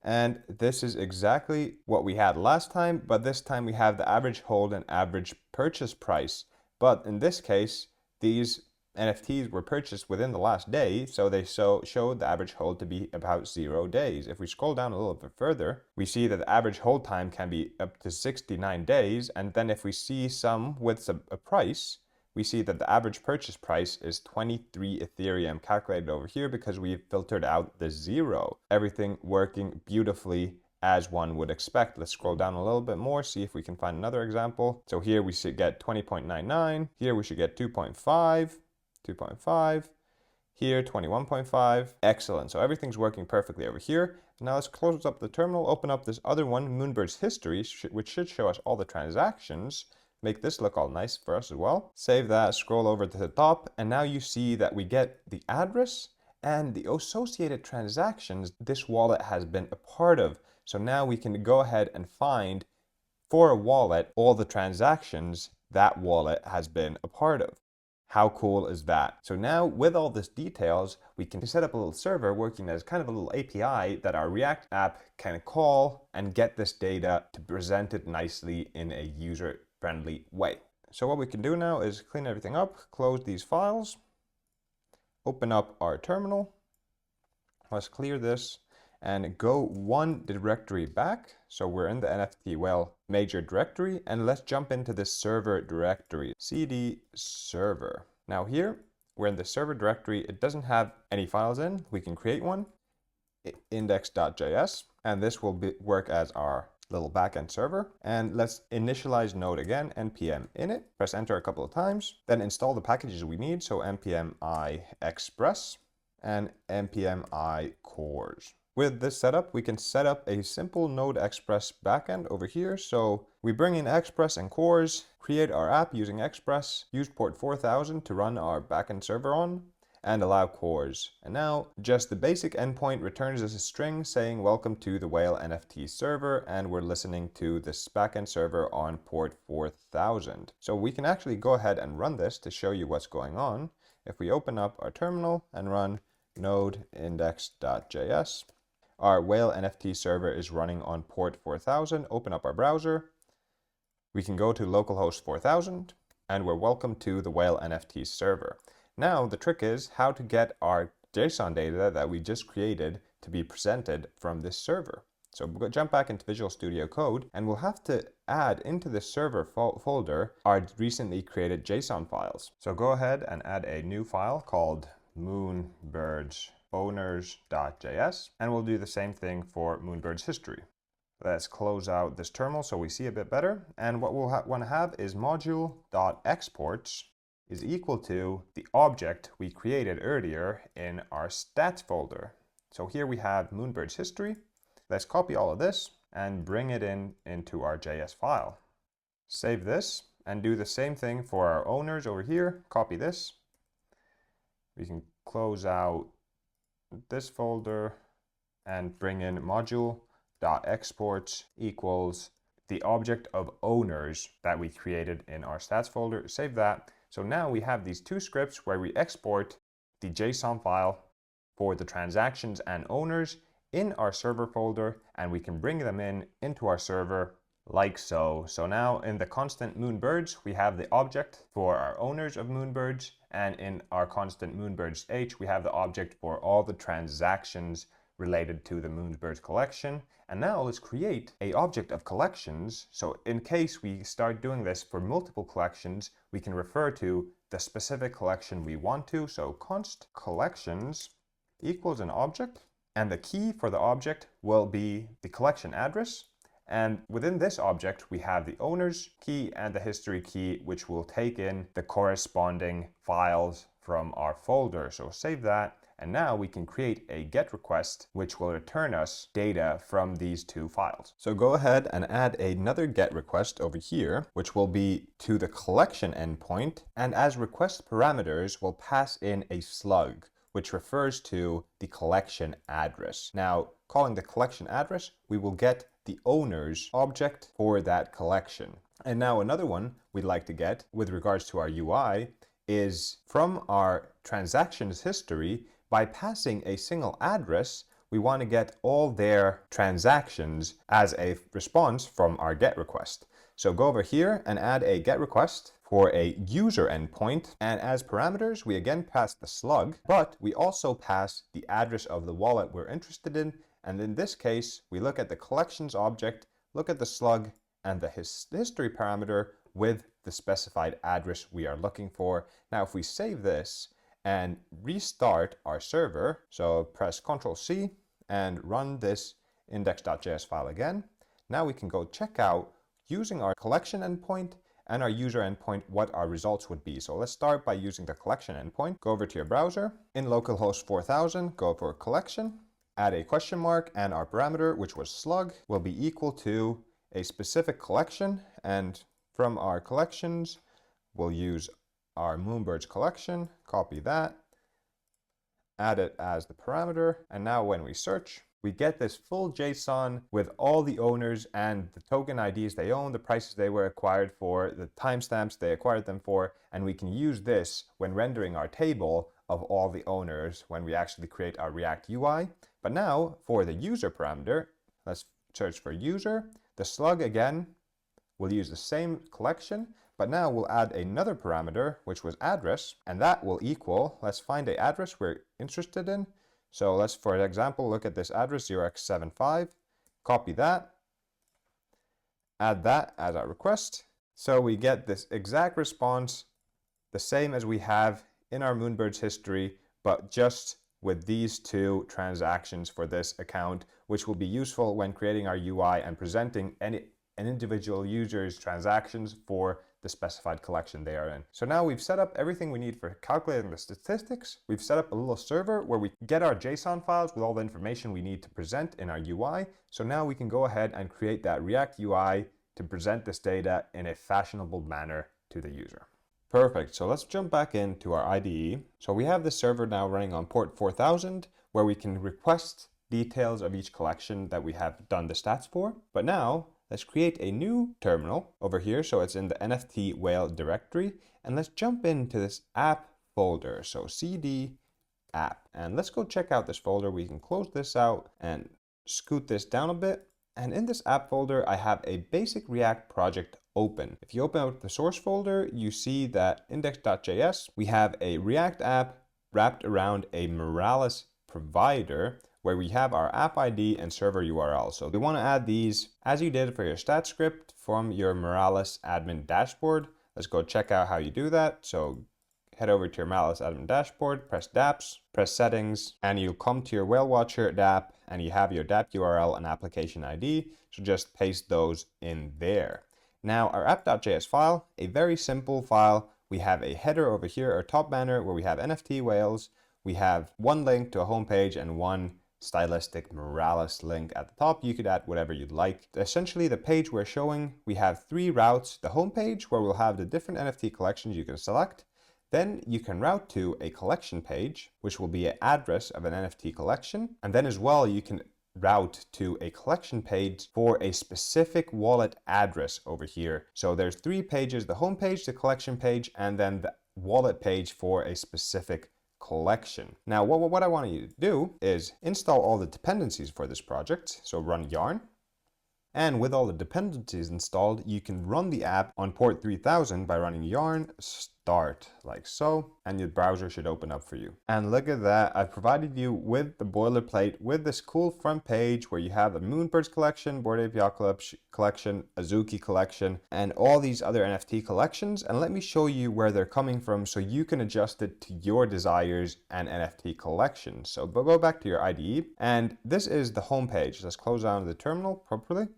And this is exactly what we had last time, but this time we have the average hold and average purchase price. But in this case, these NFTs were purchased within the last day, so they showed the average hold to be about 0 days. If we scroll down a little bit further, we see that the average hold time can be up to 69 days. And then if we see some with a price, we see that the average purchase price is 23 Ethereum calculated over here because we've filtered out the 0. Everything working beautifully as one would expect. Let's scroll down a little bit more, see if we can find another example. So here we should get 20.99. Here we should get 2.5. Here 21.5. Excellent. So everything's working perfectly over here. Now let's close up the terminal, open up this other one, Moonbirds history, which should show us all the transactions. Make this look all nice for us as well. Save that, scroll over to the top, and now you see that we get the address and the associated transactions this wallet has been a part of. So now we can go ahead and find for a wallet all the transactions that wallet has been a part of. How cool is that? So now with all this details, we can set up a little server working as kind of a little API that our React app can call and get this data to present it nicely in a user-friendly way. So what we can do now is clean everything up, close these files, open up our terminal. Let's clear this and go one directory back. So we're in the NFT whale major directory, and let's jump into this server directory, cd server. Now here, we're in the server directory. It doesn't have any files in. We can create one, index.js, and this will work as our little backend server. And let's initialize node again, npm init, press enter a couple of times, then install the packages we need. So npm i express and npm i cores. With this setup, we can set up a simple Node Express backend over here. So we bring in Express and cores, create our app using Express, use port 4000 to run our backend server on, and allow cores. And now just the basic endpoint returns us a string saying welcome to the whale NFT server, and we're listening to this backend server on port 4000. So we can actually go ahead and run this to show you what's going on. If we open up our terminal and run node index.js, our whale NFT server is running on port 4000. Open up our browser. We can go to localhost 4000, and we're welcome to the whale NFT server. Now the trick is how to get our JSON data that we just created to be presented from this server. So we'll jump back into Visual Studio Code, and we'll have to add into the server folder our recently created JSON files. So go ahead and add a new file called Moonbirds owners.js, and we'll do the same thing for Moonbirds history. Let's close out this terminal so we see a bit better. And what we'll want to have is module.exports is equal to the object we created earlier in our stats folder. So here we have Moonbirds history. Let's copy all of this and bring it into our JS file. Save this and do the same thing for our owners over here. Copy this. We can close out this folder and bring in module.exports equals the object of owners that we created in our stats folder. Save that. So now we have these two scripts where we export the JSON file for the transactions and owners in our server folder, and we can bring them into our server like so. So now in the constant Moonbirds, we have the object for our owners of Moonbirds, and in our constant Moonbirds H, we have the object for all the transactions related to the Moonbirds collection. And now let's create an object of collections. So in case we start doing this for multiple collections, we can refer to the specific collection we want to. So const collections equals an object, and the key for the object will be the collection address. And within this object, we have the owner's key and the history key, which will take in the corresponding files from our folder. So save that. And now we can create a GET request, which will return us data from these two files. So go ahead and add another GET request over here, which will be to the collection endpoint. And as request parameters, we'll pass in a slug, which refers to the collection address. Now, calling the collection address, we will get the owner's object for that collection. And now another one we'd like to get with regards to our UI is from our transactions history. By passing a single address, we want to get all their transactions as a response from our GET request. So go over here and add a GET request for a user endpoint, and as parameters we again pass the slug, but we also pass the address of the wallet we're interested in. And in this case, we look at the collections object, look at the slug and the history parameter with the specified address we are looking for. Now, if we save this and restart our server, so press Ctrl+C and run this index.js file again, now we can go check out using our collection endpoint and our user endpoint what our results would be. So let's start by using the collection endpoint. Go over to your browser, in localhost 4000, go for collection, add a question mark, and our parameter, which was slug, will be equal to a specific collection. And from our collections, we'll use our Moonbirds collection, copy that, add it as the parameter. And now when we search, we get this full JSON with all the owners and the token IDs they own, the prices they were acquired for, the timestamps they acquired them for, and we can use this when rendering our table of all the owners when we actually create our React UI. But now for the user parameter, let's search for user. The slug again will use the same collection, But now we'll add another parameter, which was address, and that will equal, let's find the address we're interested in. So let's, for example, look at this address 0x75, copy that, add that as our request. So we get this exact response, the same as we have in our Moonbirds history, but just with these two transactions for this account, which will be useful when creating our UI and presenting an individual user's transactions for the specified collection they are in. So now we've set up everything we need for calculating the statistics. We've set up a little server where we get our JSON files with all the information we need to present in our UI. So now we can go ahead and create that React UI to present this data in a fashionable manner to the user. Perfect, so let's jump back into our IDE. So we have this server now running on port 4000 where we can request details of each collection that we have done the stats for. But now let's create a new terminal over here. So it's in the NFT whale directory, and let's jump into this app folder. So cd app, and let's go check out this folder. We can close this out and scoot this down a bit. And in this app folder, I have a basic React project open. If you open up the source folder, you see that index.js, we have a React app wrapped around a Moralis provider where we have our app ID and server URL. So we want to add these as you did for your stat script from your Moralis admin dashboard. Let's go check out how you do that. So head over to your Moralis admin dashboard, press dapps, press settings, and you'll come to your Whale Watcher dapp, and you have your dapp URL and application ID. So just paste those in there. Now our app.js file, a very simple file. We have a header over here, our top banner, where we have NFT whales. We have one link to a homepage and one stylistic Moralis link at the top. You could add whatever you'd like. Essentially, the page we're showing, we have three routes. The homepage, where we'll have the different NFT collections you can select. Then you can route to a collection page, which will be an address of an NFT collection. And then as well, you can route to a collection page for a specific wallet address over here. So there's three pages: the home page, the collection page, and then the wallet page for a specific collection. Now, what I want you to do is install all the dependencies for this project. So run yarn. And with all the dependencies installed, you can run the app on port 3000 by running yarn start like so, and your browser should open up for you. And look at that, I've provided you with the boilerplate with this cool front page where you have the Moonbirds collection, Bored Api collection, Azuki collection, and all these other NFT collections. And let me show you where they're coming from so you can adjust it to your desires and NFT collections. So go back to your IDE, and this is the home page. Let's close down the terminal properly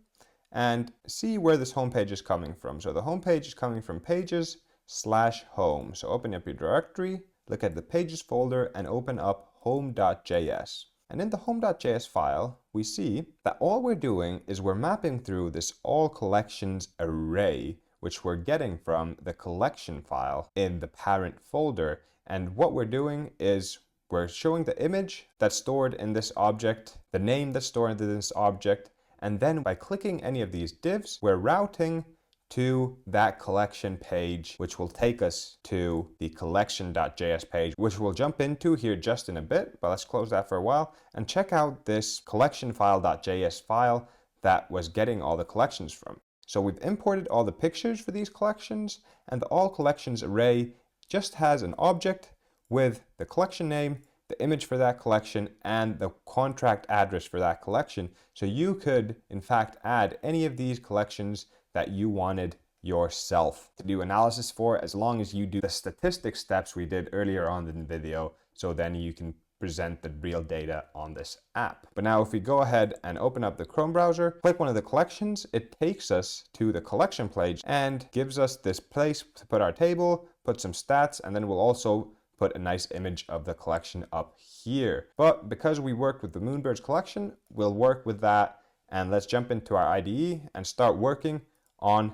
and see where this homepage is coming from. So the homepage is coming from pages/home. So open up your directory, look at the pages folder, and open up home.js. And in the home.js file, we see that all we're doing is we're mapping through this all collections array, which we're getting from the collection file in the parent folder. And what we're doing is we're showing the image that's stored in this object, the name that's stored in this object, and then by clicking any of these divs, we're routing to that collection page, which will take us to the collection.js page, which we'll jump into here just in a bit, but let's close that for a while and check out this collection file.js file that was getting all the collections from. So we've imported all the pictures for these collections, and the all collections array just has an object with the collection name, the image for that collection, and the contract address for that collection. So you could, in fact, add any of these collections that you wanted yourself to do analysis for, as long as you do the statistics steps we did earlier on in the video. So then you can present the real data on this app. But now if we go ahead and open up the Chrome browser, click one of the collections, it takes us to the collection page and gives us this place to put our table, put some stats, and then we'll also put a nice image of the collection up here. But because we worked with the Moonbirds collection, we'll work with that. And let's jump into our IDE and start working on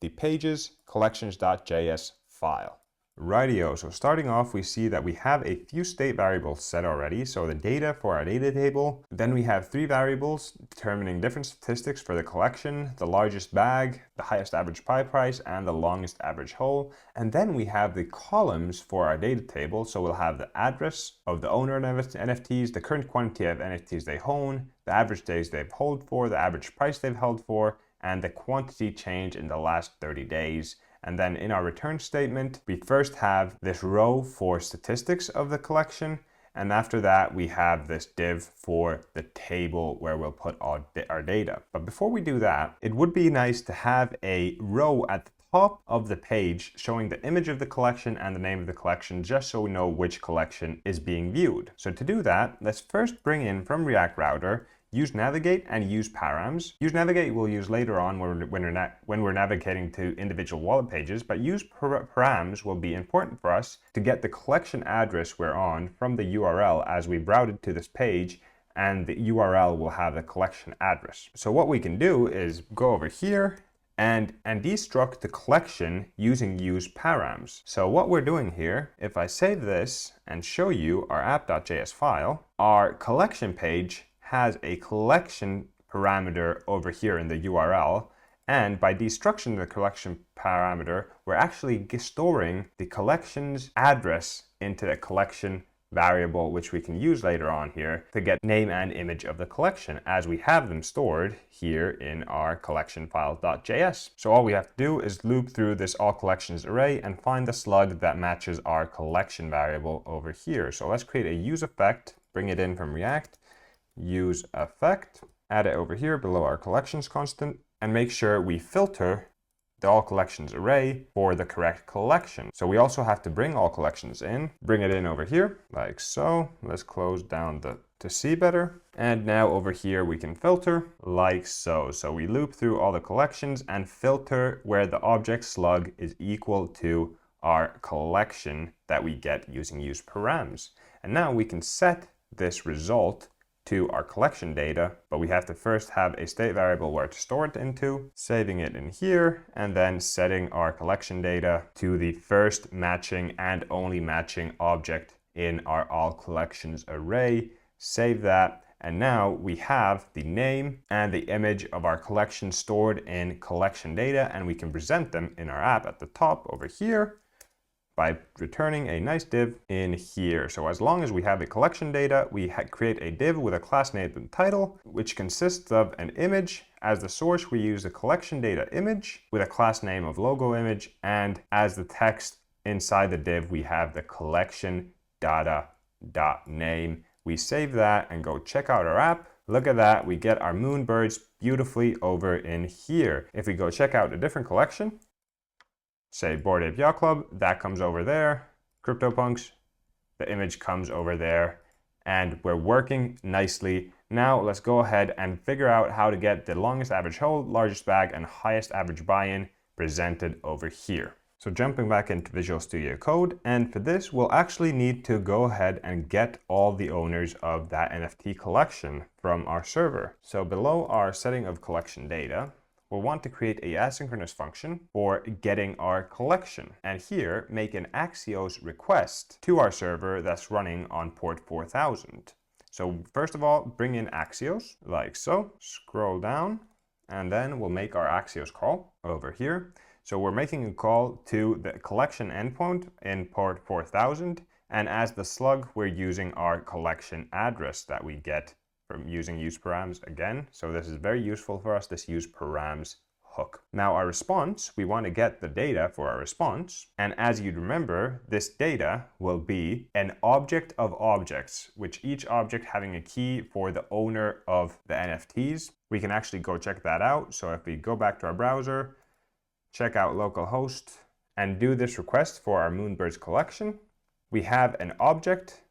the pages collections.js file. Rightio, so starting off, we see that we have a few state variables set already. So the data for our data table, then we have three variables determining different statistics for the collection, the largest bag, the highest average pie price, and the longest average hole. And then we have the columns for our data table. So we'll have the address of the owner of NFTs, the current quantity of NFTs they own, the average days they've held for, the average price they've held for, and the quantity change in the last 30 days. And then in our return statement, we first have this row for statistics of the collection. And after that, we have this div for the table where we'll put our data. But before we do that, it would be nice to have a row at the top of the page showing the image of the collection and the name of the collection, just so we know which collection is being viewed. So to do that, let's first bring in from React Router, use navigate and use params. Use navigate we'll use later on when we're navigating to individual wallet pages, but use params will be important for us to get the collection address we're on from the URL as we routed to this page, and the URL will have the collection address. So what we can do is go over here and destruct the collection using use params. So what we're doing here, if I save this and show you our app.js file, our collection page has a collection parameter over here in the URL, and by destructuring the collection parameter, we're actually storing the collection's address into the collection variable, which we can use later on here to get name and image of the collection, as we have them stored here in our collection file.js. So all we have to do is loop through this all collections array and find the slug that matches our collection variable over here. So let's create a use effect, bring it in from React, use effect, add it over here below our collections constant, and make sure we filter the all collections array for the correct collection. So we also have to bring all collections in, bring it in over here like so. Let's close down to see better. And now over here we can filter like so. So we loop through all the collections and filter where the object slug is equal to our collection that we get using use params. And now we can set this result to our collection data, but we have to first have a state variable where to store it into, saving it in here, and then setting our collection data to the first matching and only matching object in our all collections array. Save that, and now we have the name and the image of our collection stored in collection data, and we can present them in our app at the top over here by returning a nice div in here. So as long as we have the collection data, we create a div with a class name and title, which consists of an image. As the source, we use the collection data image with a class name of logo image, and as the text inside the div, we have the collection data.name. We save that and go check out our app. Look at that, we get our Moonbirds beautifully over in here. If we go check out a different collection, say Bored Ape Yacht Club, that comes over there. CryptoPunks, the image comes over there, and we're working nicely. Now let's go ahead and figure out how to get the longest average hold, largest bag, and highest average buy-in presented over here. So jumping back into Visual Studio Code, and for this we'll actually need to go ahead and get all the owners of that NFT collection from our server. So below our setting of collection data, we'll want to create an asynchronous function for getting our collection. And here, make an Axios request to our server that's running on port 4000. So first of all, bring in Axios, like so. Scroll down, and then we'll make our Axios call over here. So we're making a call to the collection endpoint in port 4000. And as the slug, we're using our collection address that we get from using use params again. So this is very useful for us, this use params hook. Now our response, we want to get the data for our response. And as you'd remember, this data will be an object of objects, which each object having a key for the owner of the NFTs. We can actually go check that out. So if we go back to our browser, check out localhost and do this request for our Moonbirds collection, we have an object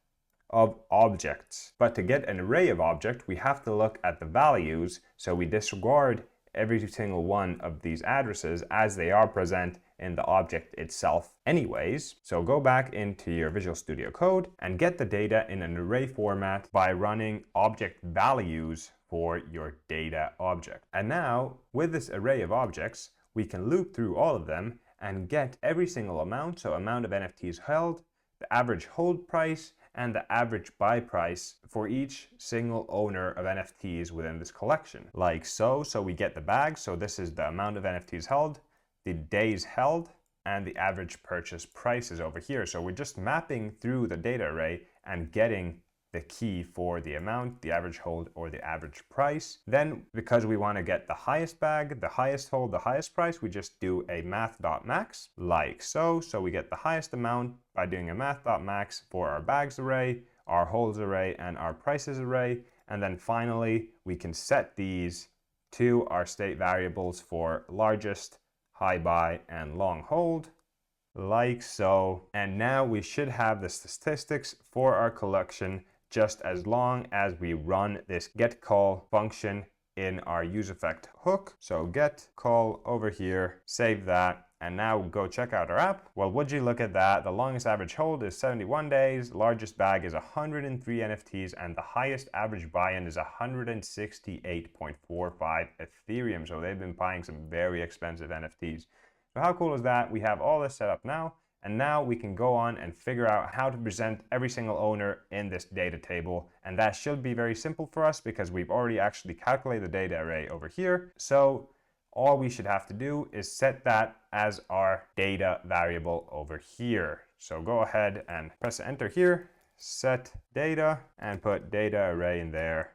of objects. But to get an array of objects, we have to look at the values, so we disregard every single one of these addresses as they are present in the object itself anyways. So go back into your Visual Studio Code and get the data in an array format by running object values for your data object. And now with this array of objects, we can loop through all of them and get every single amount, so amount of NFTs held, the average hold price, and the average buy price for each single owner of NFTs within this collection. Like so. So we get the bag, so this is the amount of NFTs held, the days held, and the average purchase price is over here. So we're just mapping through the data array and getting the key for the amount, the average hold, or the average price. Then, because we want to get the highest bag, the highest hold, the highest price, we just do a math.max like so. So we get the highest amount by doing a math.max for our bags array, our holds array, and our prices array. And then finally, we can set these to our state variables for largest, high buy, and long hold, like so. And now we should have the statistics for our collection just as long as we run this get call function in our useEffect hook. So get call over here, save that, and now go check out our app. Well, would you look at that? The longest average hold is 71 days, largest bag is 103 NFTs, and the highest average buy-in is 168.45 Ethereum. So they've been buying some very expensive NFTs. So how cool is that? We have all this set up now, and now we can go on and figure out how to present every single owner in this data table. And that should be very simple for us because we've already actually calculated the data array over here. So all we should have to do is set that as our data variable over here. So go ahead and press enter here, set data, and put data array in there.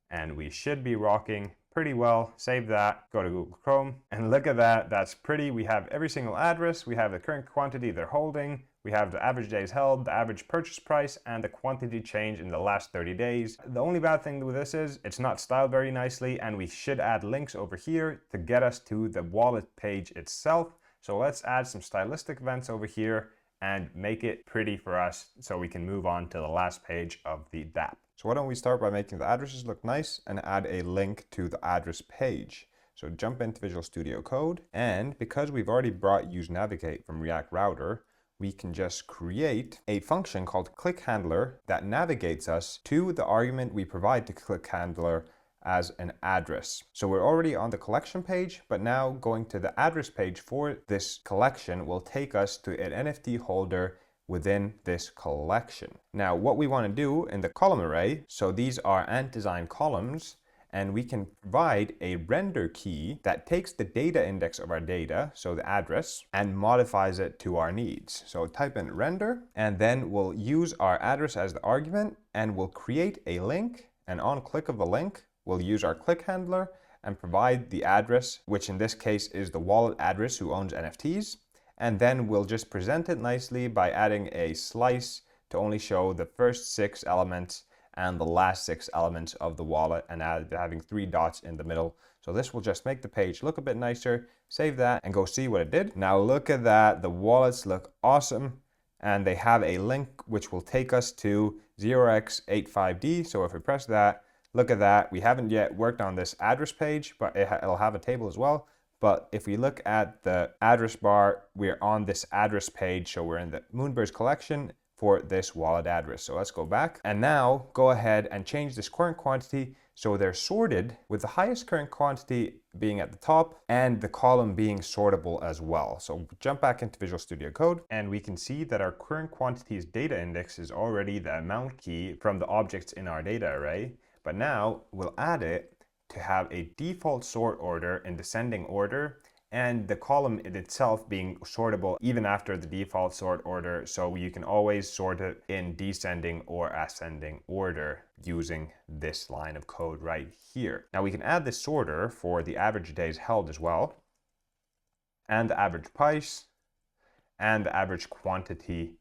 And we should be rocking pretty well. Save that, go to Google Chrome, and look at that. That's pretty. We have every single address, we have the current quantity they're holding, we have the average days held, the average purchase price, and the quantity change in the last 30 days. The only bad thing with this is it's not styled very nicely, and we should add links over here to get us to the wallet page itself. So let's add some stylistic events over here and make it pretty for us so we can move on to the last page of the dapp. So why don't we start by making the addresses look nice and add a link to the address page. So jump into Visual Studio Code, and because we've already brought useNavigate from React Router, we can just create a function called clickhandler that navigates us to the argument we provide to clickhandler as an address. So we're already on the collection page, but now going to the address page for this collection will take us to an NFT holder within this collection. Now, what we want to do in the column array, so these are ant-design columns, and we can provide a render key that takes the data index of our data, so the address, and modifies it to our needs. So type in render, and then we'll use our address as the argument, and we'll create a link, and on click of the link, we'll use our click handler and provide the address, which in this case is the wallet address who owns NFTs. And then we'll just present it nicely by adding a slice to only show the first 6 elements and the last 6 elements of the wallet, and having 3 dots in the middle. So this will just make the page look a bit nicer. Save that and go see what it did. Now look at that, the wallets look awesome, and they have a link which will take us to 0x85D. So if we press that, look at that. We haven't yet worked on this address page, but it'll have a table as well. But if we look at the address bar, we're on this address page. So we're in the Moonbirds collection for this wallet address. So let's go back and now go ahead and change this current quantity so they're sorted with the highest current quantity being at the top and the column being sortable as well. So jump back into Visual Studio Code, and we can see that our current quantity's data index is already the amount key from the objects in our data array. But now we'll add it to have a default sort order in descending order, and the column in itself being sortable even after the default sort order. So you can always sort it in descending or ascending order using this line of code right here. Now we can add this sorter for the average days held as well, and the average price, and the average quantity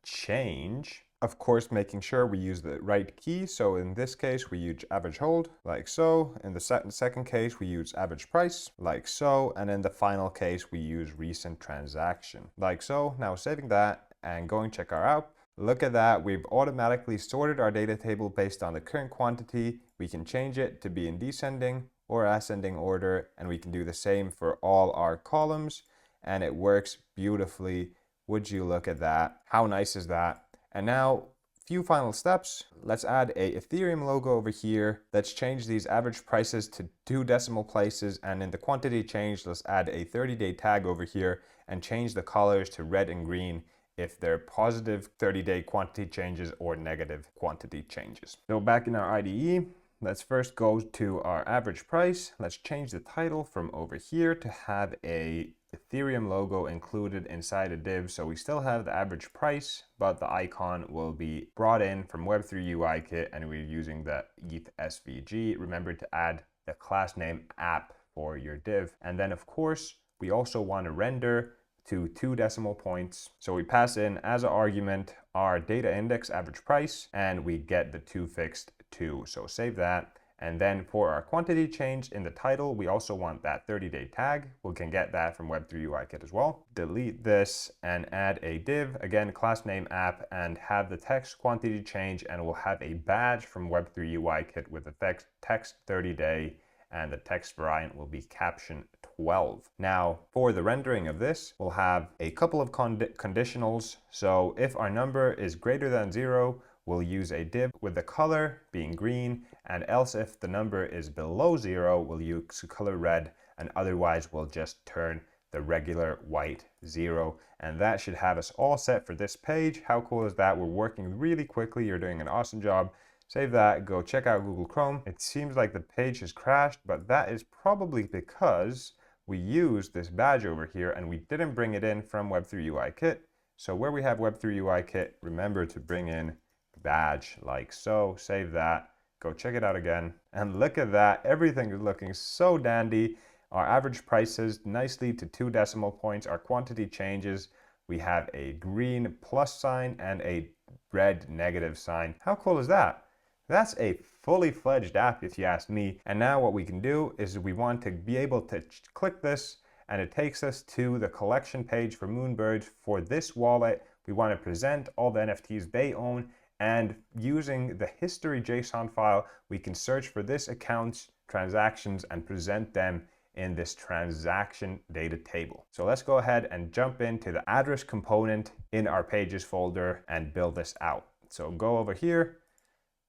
change. Of course, making sure we use the right key. So in this case, we use average hold, like so. In the second case, we use average price, like so. And in the final case, we use recent transaction, like so. Now saving that and going check our app. Look at that, we've automatically sorted our data table based on the current quantity. We can change it to be in descending or ascending order, and we can do the same for all our columns, and it works beautifully. Would you look at that? How nice is that? And now, few final steps. Let's add a Ethereum logo over here. Let's change these average prices to 2 decimal places. And in the quantity change, let's add a 30-day tag over here and change the colors to red and green if they're positive 30-day quantity changes or negative quantity changes. So back in our IDE, let's first go to our average price. Let's change the title from over here to have a Ethereum logo included inside a div. So we still have the average price, but the icon will be brought in from Web3 UI kit, and we're using the ETH SVG. Remember to add the class name app for your div. And then of course, we also want to render to 2 decimal points. So we pass in as an argument our data index average price, and we get the 2 fixed 2. So save that. And then for our quantity change in the title, we also want that 30-day tag. We can get that from Web3 UI kit as well. Delete this and add a div, again, class name app, and have the text quantity change, and we'll have a badge from Web3 UI kit with the text 30-day, and the text variant will be caption 12. Now, for the rendering of this, we'll have a couple of conditionals. So if our number is greater than 0, we'll use a div with the color being green, and else if the number is below 0, we'll use color red, and otherwise we'll just turn the regular white 0. And that should have us all set for this page. How cool is that? We're working really quickly. You're doing an awesome job. Save that, go check out Google Chrome. It seems like the page has crashed, but that is probably because we used this badge over here and we didn't bring it in from Web3 UI kit. So where we have Web3 UI kit, remember to bring in badge like so. Save that, go check it out again, and look at that. Everything is looking so dandy. Our average prices nicely to 2 decimal points. Our quantity changes. We have a green plus sign and a red negative sign. How cool is that? That's a fully fledged app if you ask me. And now what we can do is we want to be able to click this, and it takes us to the collection page for Moonbirds. For this wallet, we want to present all the NFTs they own, and using the history JSON file, we can search for this account's transactions and present them in this transaction data table. So let's go ahead and jump into the address component in our pages folder and build this out. So go over here,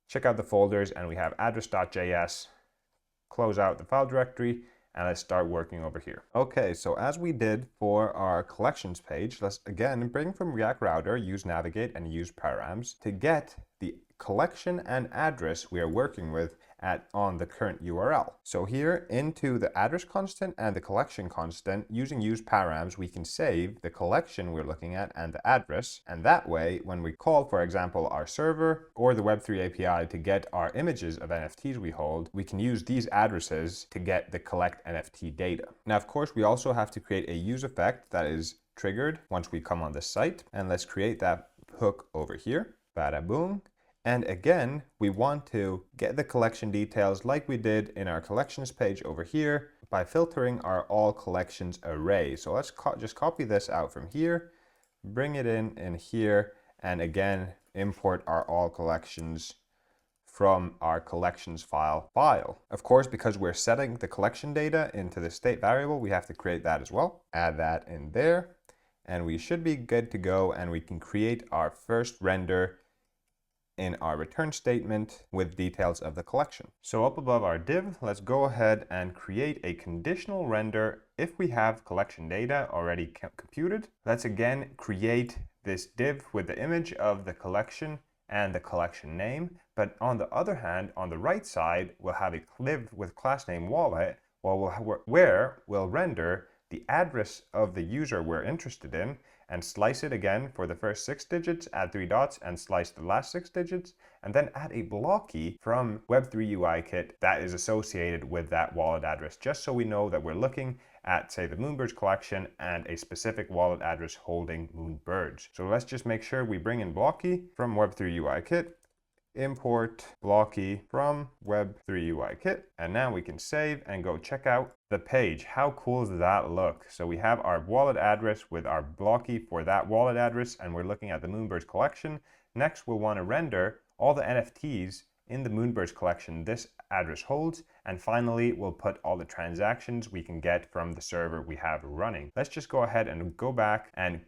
check out the folders, and we have address.js. Close out the file directory, and let's start working over here. Okay, so as we did for our collections page, let's again bring from React Router, use navigate and use params to get the collection and address we are working with on the current URL. So here into the address constant and the collection constant, using use params, we can save the collection we're looking at and the address. And that way, when we call, for example, our server or the Web3 API to get our images of NFTs we hold, we can use these addresses to get the collect NFT data. Now, of course, we also have to create a use effect that is triggered once we come on the site. And let's create that hook over here. Bada boom. And again, we want to get the collection details like we did in our collections page over here by filtering our all collections array. So let's just copy this out from here, bring it in here, and again, import our all collections from our collections file. Of course, because we're setting the collection data into the state variable, we have to create that as well. Add that in there, and we should be good to go, and we can create our first render in our return statement with details of the collection. So up above our div, let's go ahead and create a conditional render if we have collection data already computed. Let's again create this div with the image of the collection and the collection name. But on the other hand, on the right side, we'll have a div with class name wallet where we'll render the address of the user we're interested in, and slice it again for the first 6 digits, add 3 dots, and slice the last 6 digits, and then add a block key from Web3 UI kit that is associated with that wallet address, just so we know that we're looking at, say, the Moonbirds collection and a specific wallet address holding Moonbirds. So let's just make sure we bring in block key from Web3 UI kit, import block key from Web3 UI kit, and now we can save and go check out the page. How cool does that look? So we have our wallet address with our block key for that wallet address, and we're looking at the Moonbirds collection. Next, we'll want to render all the NFTs in the Moonbirds collection this address holds, and finally we'll put all the transactions we can get from the server we have running. Let's just go ahead and go back and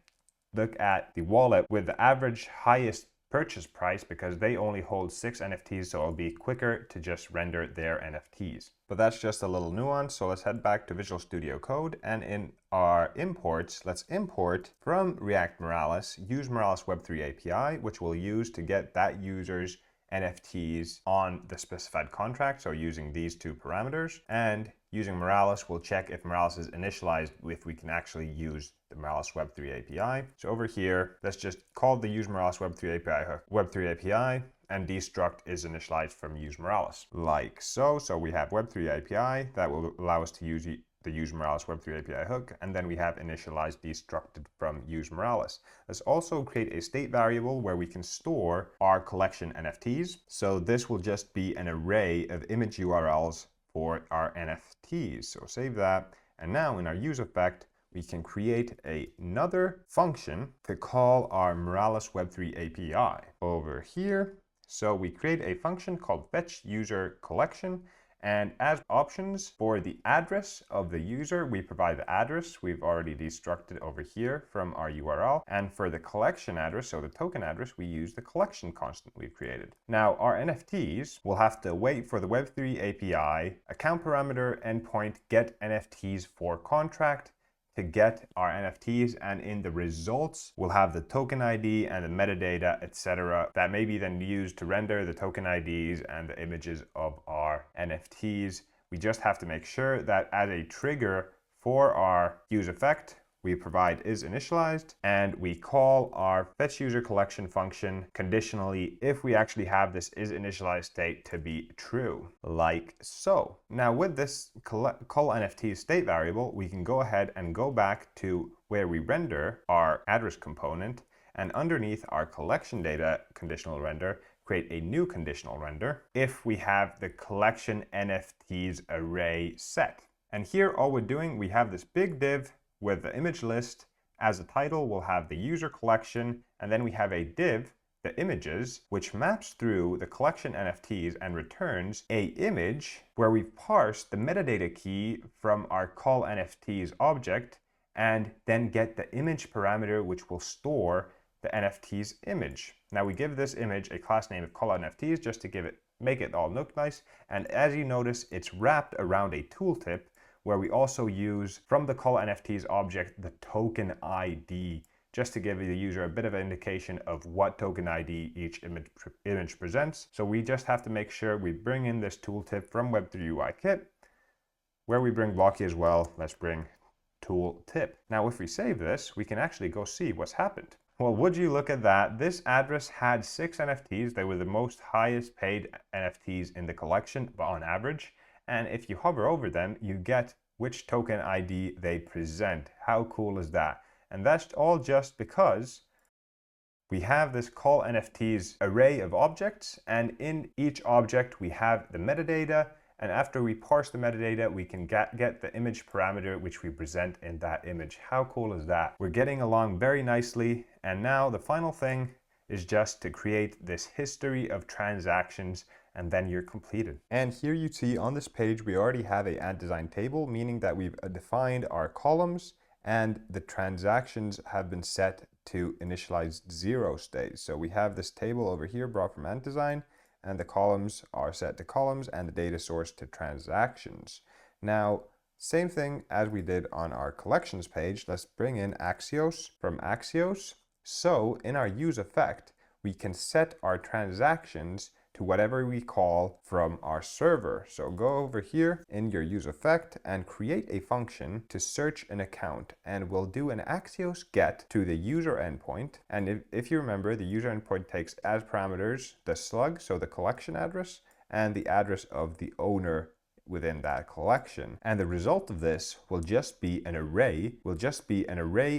look at the wallet with the average highest purchase price, because they only hold 6 NFTs, so it'll be quicker to just render their NFTs. But that's just a little nuance, so let's head back to Visual Studio Code, and in our imports, let's import from React Moralis, use Moralis Web3 API, which we'll use to get that user's NFTs on the specified contract, so using these two parameters. And using Moralis, we'll check if Moralis is initialized, if we can actually use the Moralis Web3 API. So over here, let's just call the use Moralis Web3 API hook Web3 API, and destruct is initialized from use Moralis, like so. So we have Web3 API that will allow us to use the use Moralis Web3 API hook, and then we have initialize destructed from use Moralis. Let's also create a state variable where we can store our collection NFTs. So this will just be an array of image URLs for our NFTs. So save that. And now in our use effect, we can create another function to call our Moralis Web3 API over here. So we create a function called fetch user collection. And as options for the address of the user, we provide the address we've already destructed over here from our URL. And for the collection address, so the token address, we use the collection constant we've created. Now our NFTs will have to wait for the Web3 API account parameter endpoint get NFTs for contract to get our NFTs, and in the results we'll have the token ID and the metadata, etc. that may be then used to render the token IDs and the images of our NFTs. We just have to make sure that as a trigger for our use effect, we provide is initialized, and we call our fetch user collection function conditionally if we actually have this is initialized state to be true, like so. Now with this call NFT state variable, we can go ahead and go back to where we render our address component, and underneath our collection data conditional render, create a new conditional render if we have the collection NFTs array set. And here all we're doing, we have this big div with the image list. As a title, we'll have the user collection, and then we have a div, the images, which maps through the collection NFTs and returns a image where we've parsed the metadata key from our call NFTs object, and then get the image parameter which will store the NFTs image. Now we give this image a class name of call NFTs just to make it all look nice, and as you notice, it's wrapped around a tooltip where we also use from the call NFTs object the token ID, just to give the user a bit of an indication of what token ID each image presents. So we just have to make sure we bring in this tooltip from Web3 UI Kit, where we bring blocky as well. Let's bring tooltip. Now if we save this, we can actually go see what's happened. Well, would you look at that? This address had 6 NFTs. They were the most highest paid NFTs in the collection, but on average. And if you hover over them, you get which token ID they present. How cool is that? And that's all just because we have this call NFTs array of objects, and in each object we have the metadata, and after we parse the metadata, we can get the image parameter which we present in that image. How cool is that? We're getting along very nicely, and now the final thing is just to create this history of transactions, and then you're completed. And here you see on this page, we already have a add design table, meaning that we've defined our columns and the transactions have been set to initialize 0 state. So we have this table over here brought from ant design, and the columns are set to columns and the data source to transactions. Now, same thing as we did on our collections page. Let's bring in Axios from Axios. So in our use effect, we can set our transactions to whatever we call from our server. So go over here in your use effect and create a function to search an account, and we'll do an Axios get to the user endpoint. And if you remember, the user endpoint takes as parameters the slug, so the collection address, and the address of the owner within that collection. And the result of this will just be an array,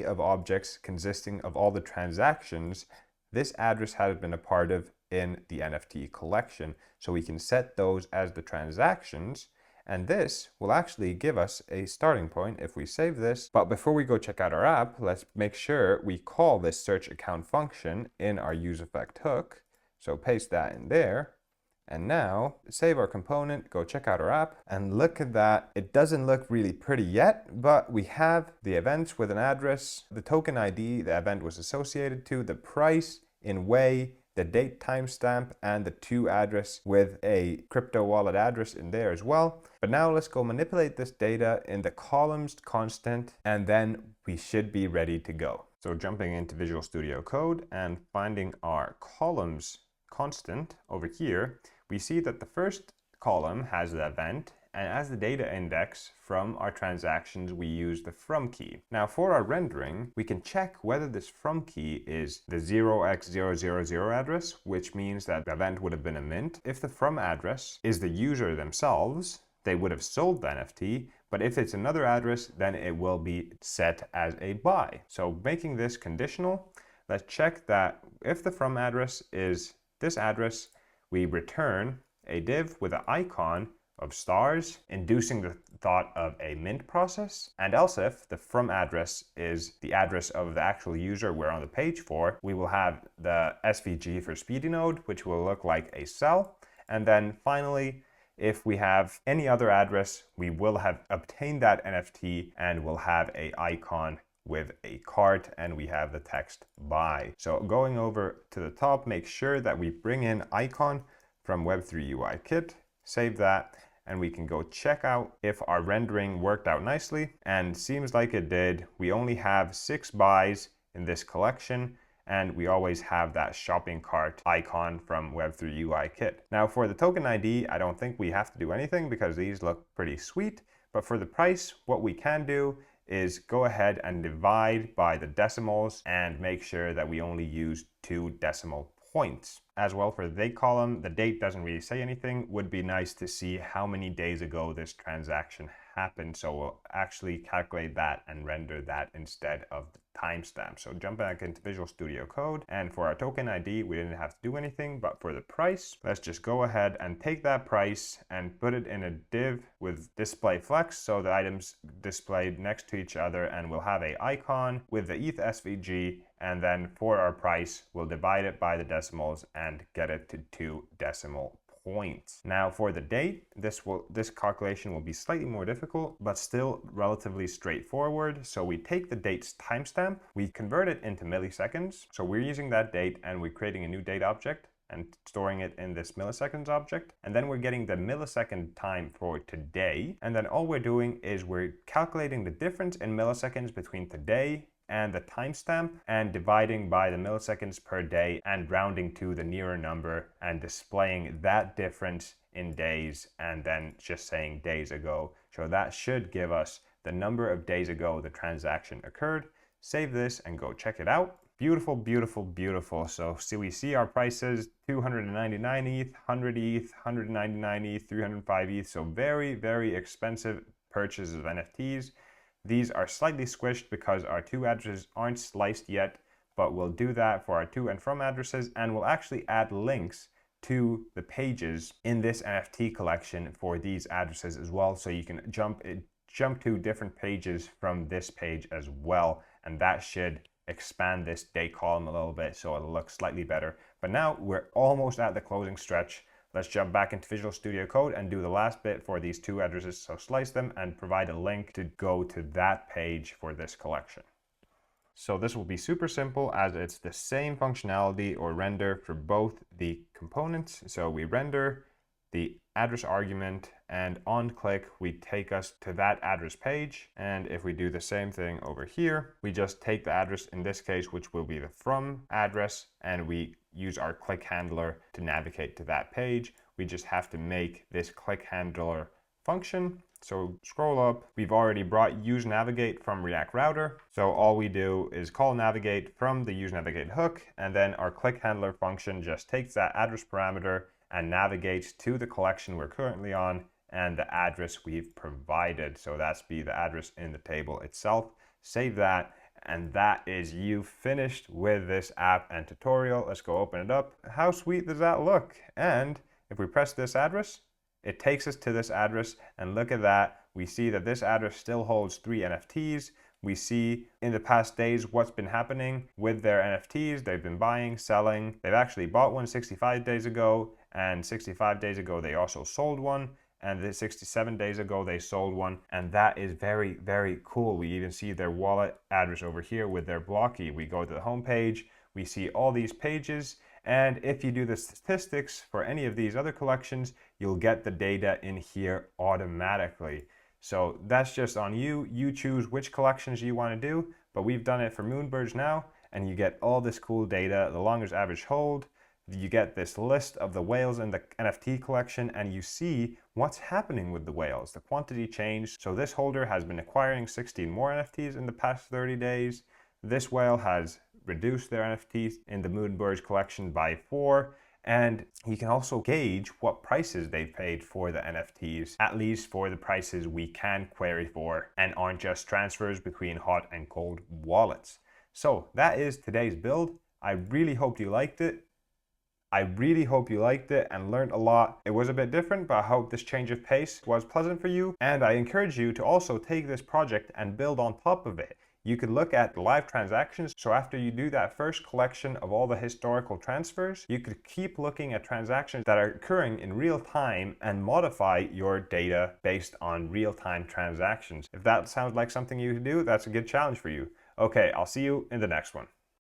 of objects consisting of all the transactions this address has been a part of in the NFT collection. So we can set those as the transactions, and this will actually give us a starting point if we save this. But before we go check out our app, let's make sure we call this search account function in our use effect hook. So paste that in there. And now save our component, go check out our app, and look at that. It doesn't look really pretty yet, but we have the events with an address, the token ID the event was associated to, the price in Way, the date timestamp, and the to address with a crypto wallet address in there as well. But now let's go manipulate this data in the columns constant, and then we should be ready to go. So jumping into Visual Studio Code and finding our columns constant over here, we see that the first column has the event, and as the data index from our transactions, we use the from key. Now for our rendering, we can check whether this from key is the 0x000 address, which means that the event would have been a mint. If the from address is the user themselves, they would have sold the NFT, but if it's another address, then it will be set as a buy. So making this conditional, let's check that if the from address is this address, we return a div with an icon of stars, inducing the thought of a mint process. And else if the from address is the address of the actual user we're on the page for, we will have the SVG for speedy node, which will look like a cell. And then finally, if we have any other address, we will have obtained that NFT and we'll have a icon with a cart, and we have the text buy. So going over to the top, make sure that we bring in icon from Web3 UI kit, save that, and we can go check out if our rendering worked out nicely, and seems like it did. We only have 6 buys in this collection, and we always have that shopping cart icon from Web3 UI kit. Now for the token ID, I don't think we have to do anything because these look pretty sweet, but for the price, what we can do is go ahead and divide by the decimals and make sure that we only use 2 decimal points. As well for the date column, the date doesn't really say anything. Would be nice to see how many days ago this transaction happened, so we'll actually calculate that and render that instead of the timestamp. So jump back into Visual Studio Code, and for our token ID, we didn't have to do anything, but for the price, let's just go ahead and take that price and put it in a div with display flex, so the items displayed next to each other, and we'll have a icon with the ETH SVG, and then for our price, we'll divide it by the decimals and get it to 2 decimal points. Now for the date, this calculation will be slightly more difficult, but still relatively straightforward. So we take the date's timestamp, we convert it into milliseconds. So we're using that date and we're creating a new date object and storing it in this milliseconds object. And then we're getting the millisecond time for today. And then all we're doing is we're calculating the difference in milliseconds between today and the timestamp and dividing by the milliseconds per day and rounding to the nearer number and displaying that difference in days and then just saying days ago. So that should give us the number of days ago the transaction occurred. Save this and go check it out. Beautiful, beautiful, beautiful. So we see our prices, 299 ETH, 100 ETH, 199 ETH, 305 ETH. So very, very expensive purchases of NFTs. These are slightly squished because our 2 addresses aren't sliced yet, but we'll do that for our 2 and from addresses, and we'll actually add links to the pages in this NFT collection for these addresses as well. So you can jump to different pages from this page as well, and that should expand this date column a little bit so it'll look slightly better. But now we're almost at the closing stretch. Let's jump back into Visual Studio Code and do the last bit for these 2 addresses. So slice them and provide a link to go to that page for this collection. So this will be super simple as it's the same functionality or render for both the components. So we render the address argument, and on click, we take us to that address page. And if we do the same thing over here, we just take the address in this case, which will be the from address, and we use our click handler to navigate to that page. We just have to make this click handler function. So scroll up, we've already brought use navigate from React Router. So all we do is call navigate from the use navigate hook, and then our click handler function just takes that address parameter and navigates to the collection we're currently on and the address we've provided. So that's be the address in the table itself. Save that, and that is you finished with this app and tutorial. Let's go open it up. How sweet does that look? And if we press this address, it takes us to this address, and look at that. We see that this address still holds 3 NFTs. We see in the past days what's been happening with their NFTs. They've been buying, selling. They've actually bought one 65 days ago, and 65 days ago they also sold one, and then 67 days ago they sold one, and that is very, very cool. We even see their wallet address over here with their blocky. We go to the home page, we see all these pages, and if you do the statistics for any of these other collections, you'll get the data in here automatically. So that's just on you. You choose which collections you want to do, but we've done it for Moonbirds now, and you get all this cool data: the longest average hold, you get this list of the whales in the NFT collection, and you see what's happening with the whales. The quantity changed. So this holder has been acquiring 16 more NFTs in the past 30 days. This whale has reduced their NFTs in the Moonbirds collection by 4. And you can also gauge what prices they've paid for the NFTs, at least for the prices we can query for and aren't just transfers between hot and cold wallets. So that is today's build. I really hope you liked it. And learned a lot. It was a bit different, but I hope this change of pace was pleasant for you. And I encourage you to also take this project and build on top of it. You could look at live transactions. So after you do that first collection of all the historical transfers, you could keep looking at transactions that are occurring in real time and modify your data based on real-time transactions. If that sounds like something you could do, that's a good challenge for you. Okay, I'll see you in the next one.